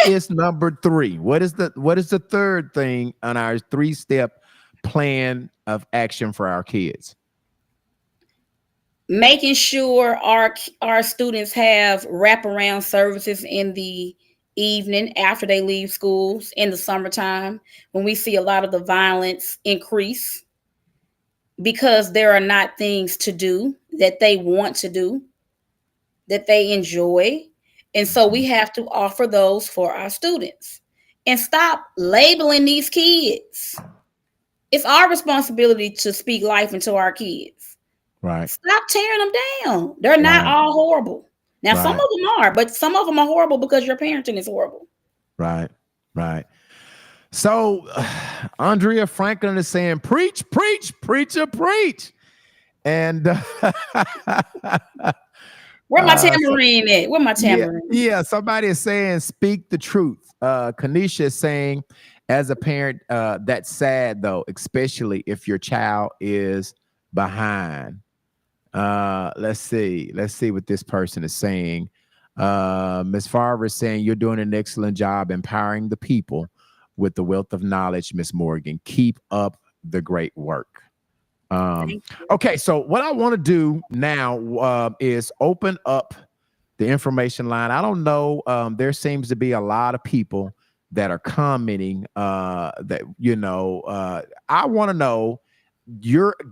is number 3? What is the third thing on our 3-step plan of action for our kids? Making sure our students have wraparound services in the evening after they leave schools in the summertime, when we see a lot of the violence increase because there are not things to do that they want to do, that they enjoy. And so we have to offer those for our students and stop labeling these kids. It's our responsibility to speak life into our kids. Right. Stop tearing them down. They're not all horrible. Now, some of them are, but some of them are horrible because your parenting is horrible. Right. So Andrea Franklin is saying, preach, preacher, preach. And where my tambourine at? Where my tambourine? Yeah, somebody is saying, speak the truth. Kanisha is saying, as a parent, that's sad though, especially if your child is behind. Let's see what this person is saying. Ms. Farver is saying, you're doing an excellent job empowering the people with the wealth of knowledge, Ms. Morgan. Keep up the great work. Okay, so what I want to do now is open up the information line. I don't know, there seems to be a lot of people that are commenting that, I want to know,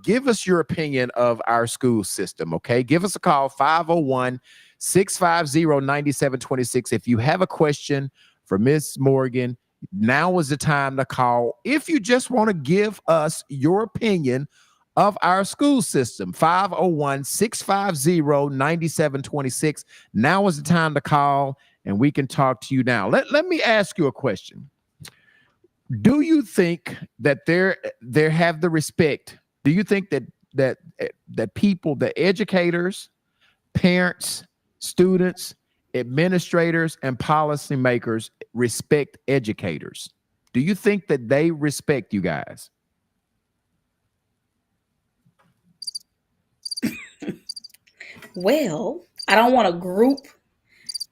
give us your opinion of our school system. Okay, give us a call, 501-650-9726. if you have a question for Miss Morgan, now is the time to call. If you just want to give us your opinion of our school system, 501-650-9726. now is the time to call, and we can talk to you now. Let me ask you a question. Do you think that there have the respect? Do you think that people, the educators, parents, students, administrators, and policymakers respect educators? Do you think that they respect you guys? Well, I don't want to group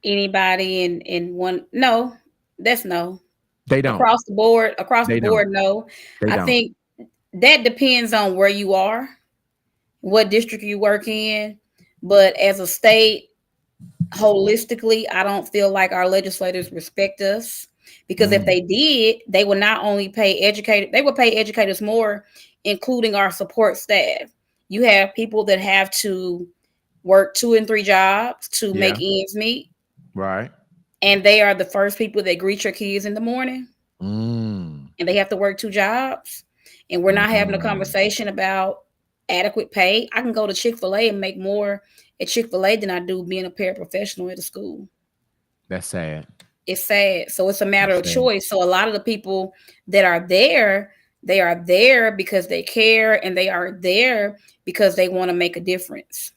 anybody in one. No, that's no. They don't. Across the board, no. I think that depends on where you are, what district you work in. But as a state, holistically, I don't feel like our legislators respect us, because if they did, they would not only pay educators, they would pay educators more, including our support staff. You have people that have to work 2 and 3 jobs to make ends meet. Right. And they are the first people that greet your kids in the morning. And they have to work 2 jobs. And we're not having a conversation about adequate pay. I can go to Chick-fil-A and make more at Chick-fil-A than I do being a paraprofessional at a school. That's sad. It's sad. So it's a matter of choice. So a lot of the people that are there, they are there because they care, and they are there because they want to make a difference.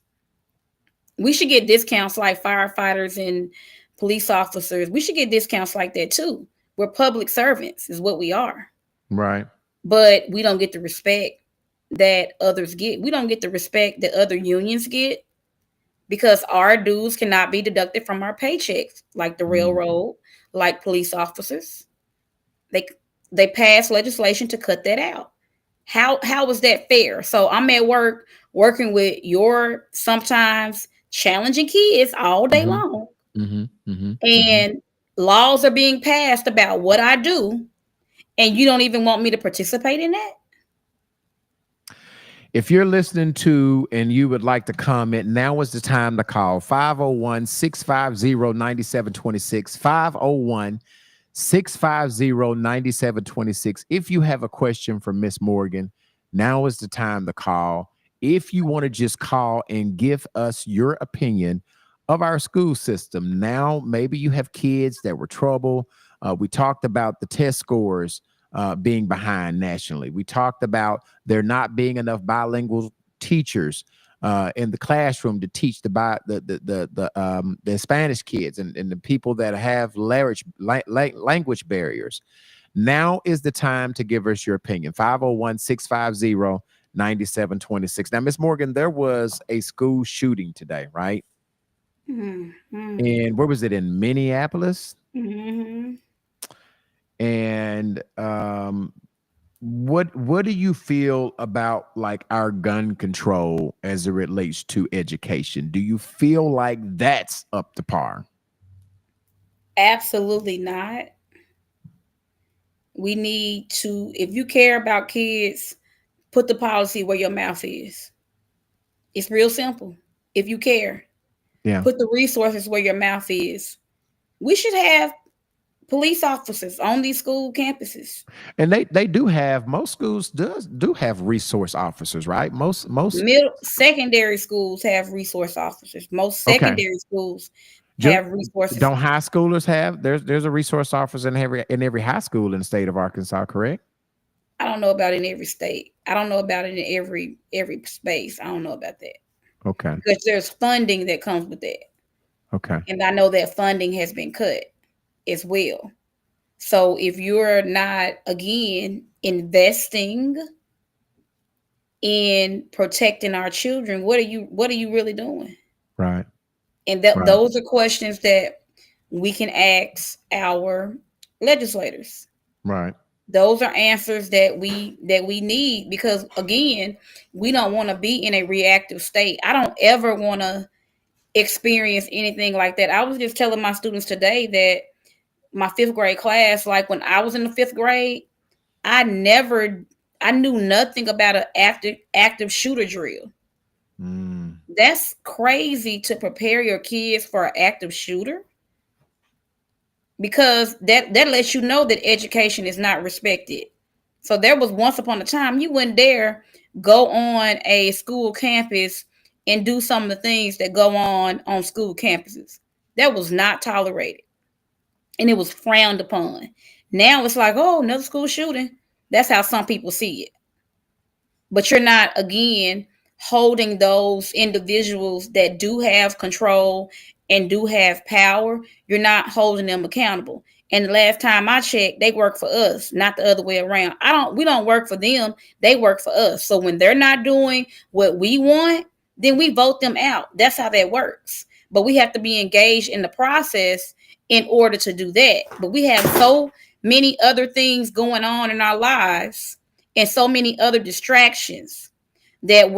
We should get discounts like firefighters and police officers. We should get discounts like that too. We're public servants is what we are. Right. But we don't get the respect that others get. We don't get the respect that other unions get because our dues cannot be deducted from our paychecks, like the railroad, like police officers. They they passed legislation to cut that out. How is that fair? So I'm at work working with your sometimes challenging kids all day long, and laws are being passed about what I do, and you don't even want me to participate in that. If you're listening to and you would like to comment, now is the time to call 501-650-9726, 501-650-9726. If you have a question for Miss Morgan, now is the time to call. If you want to just call and give us your opinion of our school system. Now, maybe you have kids that were trouble. We talked about the test scores being behind nationally. We talked about there not being enough bilingual teachers in the classroom to teach the Spanish kids and the people that have language barriers. Now is the time to give us your opinion. 501-650-9726. Now, Miss Morgan, there was a school shooting today, right? And where was it? In Minneapolis? And what do you feel about like our gun control as it relates to education? Do you feel like that's up to par? Absolutely not. We need to, if you care about kids, put the policy where your mouth is. It's real simple. If you care, put the resources where your mouth is. We should have police officers on these school campuses. And they do have, most schools do have resource officers, right? Most secondary schools have resource officers. Most secondary schools have resources. Don't high schoolers have? There's a resource officer in every high school in the state of Arkansas, correct? I don't know about in every state. I don't know about it in every space. I don't know about that. Okay. Because there's funding that comes with that. Okay. And I know that funding has been cut as well. So if you're not, again, investing in protecting our children, what are you really doing? Right. And those are questions that we can ask our legislators. Right. Those are answers that we need, because again, we don't want to be in a reactive state. I don't ever want to experience anything like that. I was just telling my students today that my 5th grade class, like when I was in the 5th grade, I knew nothing about an active shooter drill. That's crazy to prepare your kids for an active shooter, because that lets you know that education is not respected. So there was once upon a time you wouldn't dare go on a school campus and do some of the things that go on school campuses. That was not tolerated. And it was frowned upon. Now it's like, oh, another school shooting. That's how some people see it. But you're not, again, holding those individuals that do have control and do have power. You're not holding them accountable. And the last time I checked, they work for us, not the other way around. We don't work for them. They work for us. So when they're not doing what we want, then we vote them out. That's how that works. But we have to be engaged in the process in order to do that. But we have so many other things going on in our lives and so many other distractions that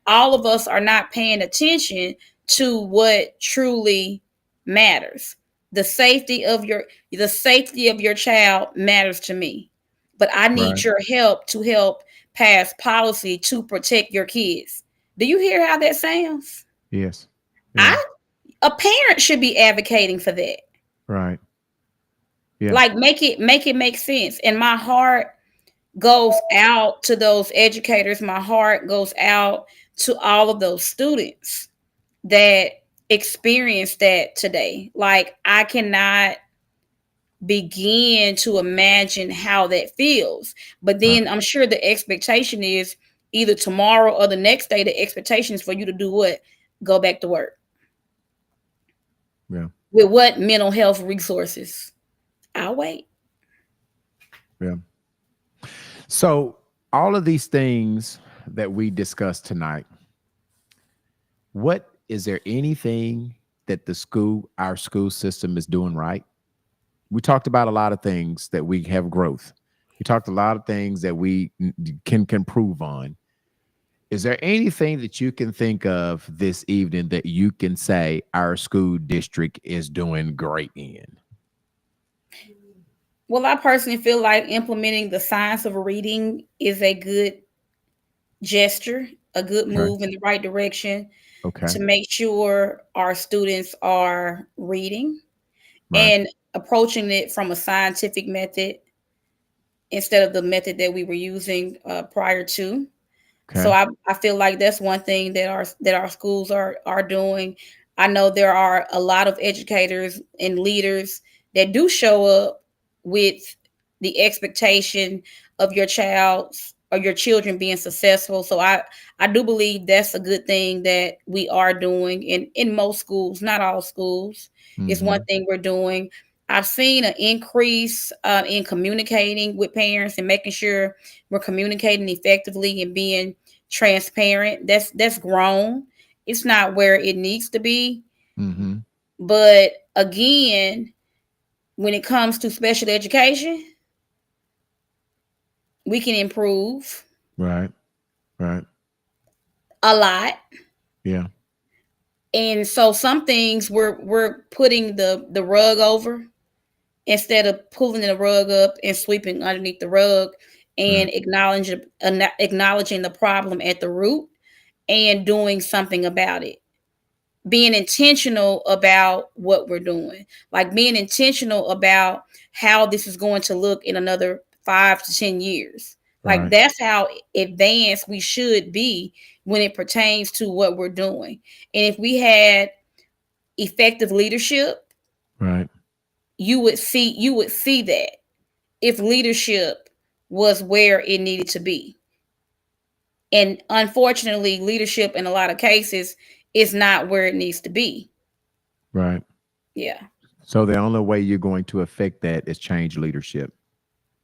all of us are not paying attention to what truly matters. The safety of your child matters to me. But I need your help to help pass policy to protect your kids. Do you hear how that sounds? Yes. Yeah. A parent should be advocating for that. Right. Yeah. Like make it make sense. And my heart goes out to those educators. My heart goes out to all of those students that experienced that today. Like, I cannot begin to imagine how that feels. But then I'm sure the expectation is either tomorrow or the next day, the expectation is for you to do what? Go back to work. Yeah. With what mental health resources? I'll wait. Yeah. So all of these things that we discussed tonight, what is there anything that our school system is doing right? We talked about a lot of things that we have growth. We talked a lot of things that we can improve on. Is there anything that you can think of this evening that you can say our school district is doing great in? Well, I personally feel like implementing the science of reading is a good gesture, a good Okay. move in the right direction Okay. to make sure our students are reading Right. and approaching it from a scientific method instead of the method that we were using prior to. So Okay. I feel like that's one thing that our schools are doing. I know there are a lot of educators and leaders that do show up with the expectation of your child's or your children being successful. So I do believe that's a good thing that we are doing in most schools, not all schools. Is one Mm-hmm. thing we're doing. I've seen an increase in communicating with parents and making sure we're communicating effectively and being transparent. That's grown. It's not where it needs to be. Mm-hmm. But again, when it comes to special education, we can improve Right. Right. a lot. Yeah. And so some things we're putting the rug over instead of pulling the rug up and sweeping underneath the rug and Right. acknowledging the problem at the root and doing something about it. Being intentional about what we're doing, like being intentional about how this is going to look in another 5 to 10 years. Like Right. that's how advanced we should be when it pertains to what we're doing. And if we had effective leadership, Right. you would see that if leadership was where it needed to be. And unfortunately, leadership in a lot of cases is not where it needs to be. Right. Yeah. So the only way you're going to affect that is change leadership.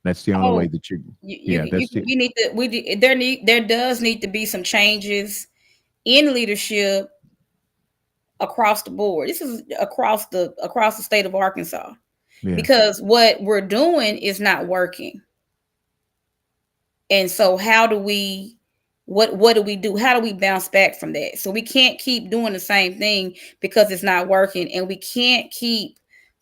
That's the only way Oh, that you. you Yeah. you That's the. we need to there does need to be some changes in leadership across the board. This is across the state of Arkansas Yeah. because what we're doing is not working. And so how do we what do we do? How do we bounce back from that? So we can't keep doing the same thing because it's not working, and we can't keep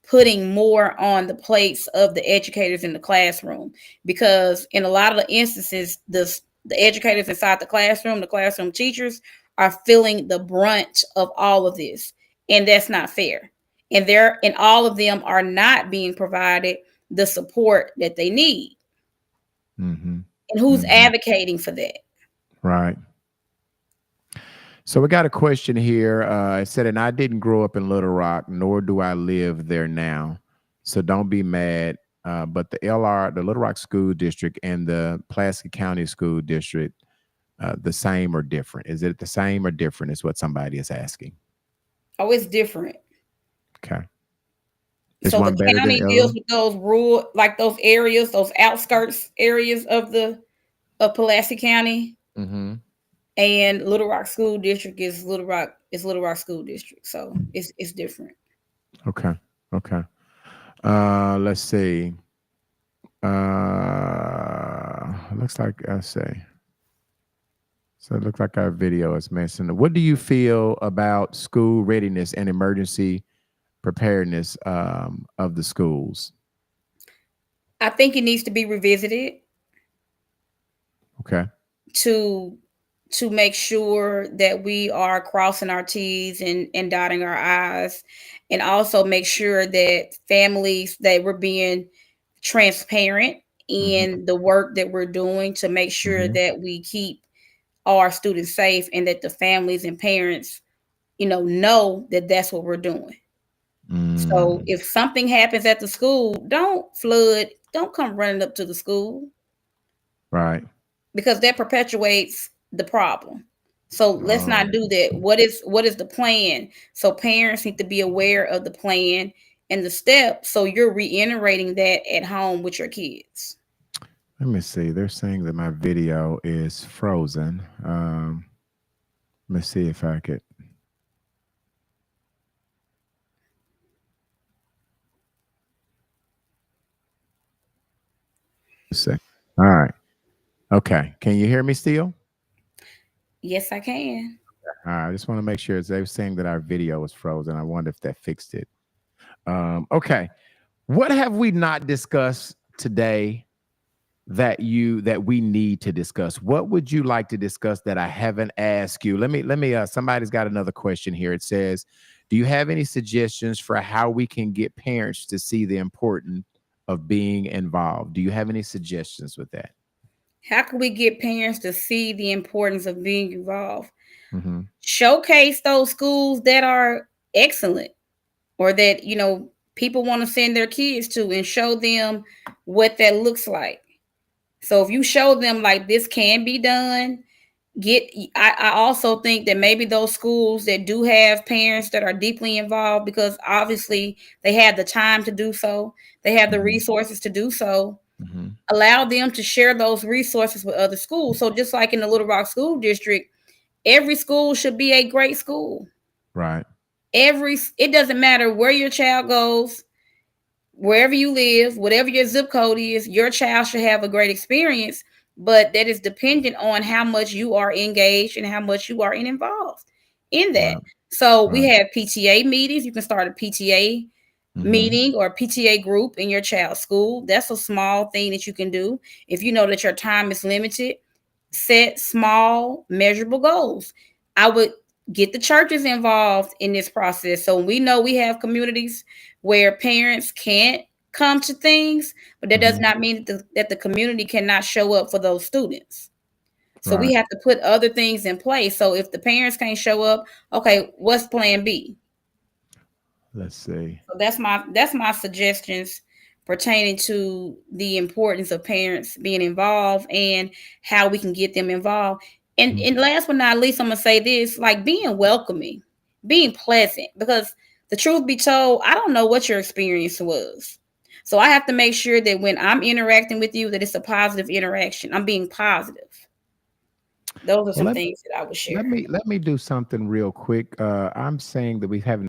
putting more on the plates of the educators in the classroom, because in a lot of the instances the educators inside the classroom teachers are feeling the brunt of all of this, and that's not fair. And all of them are not being provided the support that they need. Mm-hmm. And who's Mm-hmm. advocating for that? Right. So we got a question here. It said, and I didn't grow up in Little Rock, nor do I live there now. So don't be mad. But the Little Rock School District and the Pulaski County School District, the same or different? Is it the same or different? Is what somebody is asking. Oh, it's different. Okay. Is So the one better than county the deals other? with those rural, like those areas, those outskirts areas of Pulaski County, Mm-hmm. and Little Rock School District is Little Rock School District. So it's different. Okay. Okay. Let's see. Looks like I say. So it looks like our video is mentioned. What do you feel about school readiness and emergency preparedness of the schools? I think it needs to be revisited Okay. to to make sure that we are crossing our T's and dotting our I's, and also make sure that families that we're being transparent Mm-hmm. in the work that we're doing to make sure Mm-hmm. that we keep our students safe and that the families and parents, know that that's what we're doing. So Mm, if something happens at the school, don't come running up to the school, right. because that perpetuates the problem. So let's not Oh, do that. What is the plan? So parents need to be aware of the plan and the steps, so you're reiterating that at home with your kids. Let me see. They're saying that my video is frozen. Let me see if I could. See. All right. Okay. Can you hear me still? Yes, I can. All right. I just want to make sure they were saying that our video was frozen. I wonder if that fixed it. Okay. What have we not discussed today that we need to discuss? What would you like to discuss that I haven't asked you? Let me somebody's got another question here. It says, do you have any suggestions for how we can get parents to see the importance of being involved? Do you have any suggestions with that? How can we get parents to see the importance of being involved? Mm-hmm. Showcase those schools that are excellent, or that, you know, people want to send their kids to, and show them what that looks like. So if you show them like this can be done, I also think that maybe those schools that do have parents that are deeply involved, because obviously they have the time to do so, they have the Mm-hmm. resources to do so, Mm-hmm. allow them to share those resources with other schools. So just like in the Little Rock School District, every school should be a great school. Right. It doesn't matter where your child goes, wherever you live, whatever your zip code is, your child should have a great experience. But that is dependent on how much you are engaged and how much you are involved in that. Right. So we Right. have PTA meetings. You can start a PTA Mm-hmm. meeting or a PTA group in your child's school. That's a small thing that you can do. If you know that your time is limited, set small, measurable goals. I would get the churches involved in this process. So we know we have communities where parents can't come to things, but that does Mm-hmm. not mean that the community cannot show up for those students. So we Right. have to put other things in place. So if the parents can't show up, okay, what's plan B? Let's see. So that's my suggestions pertaining to the importance of parents being involved and how we can get them involved. And last but not least, I'm gonna say this: like being welcoming, being pleasant, because the truth be told, I don't know what your experience was. So I have to make sure that when I'm interacting with you, that it's a positive interaction. I'm being positive. Those are Well, some things that I would share. let me do something real quick. I'm saying that we haven't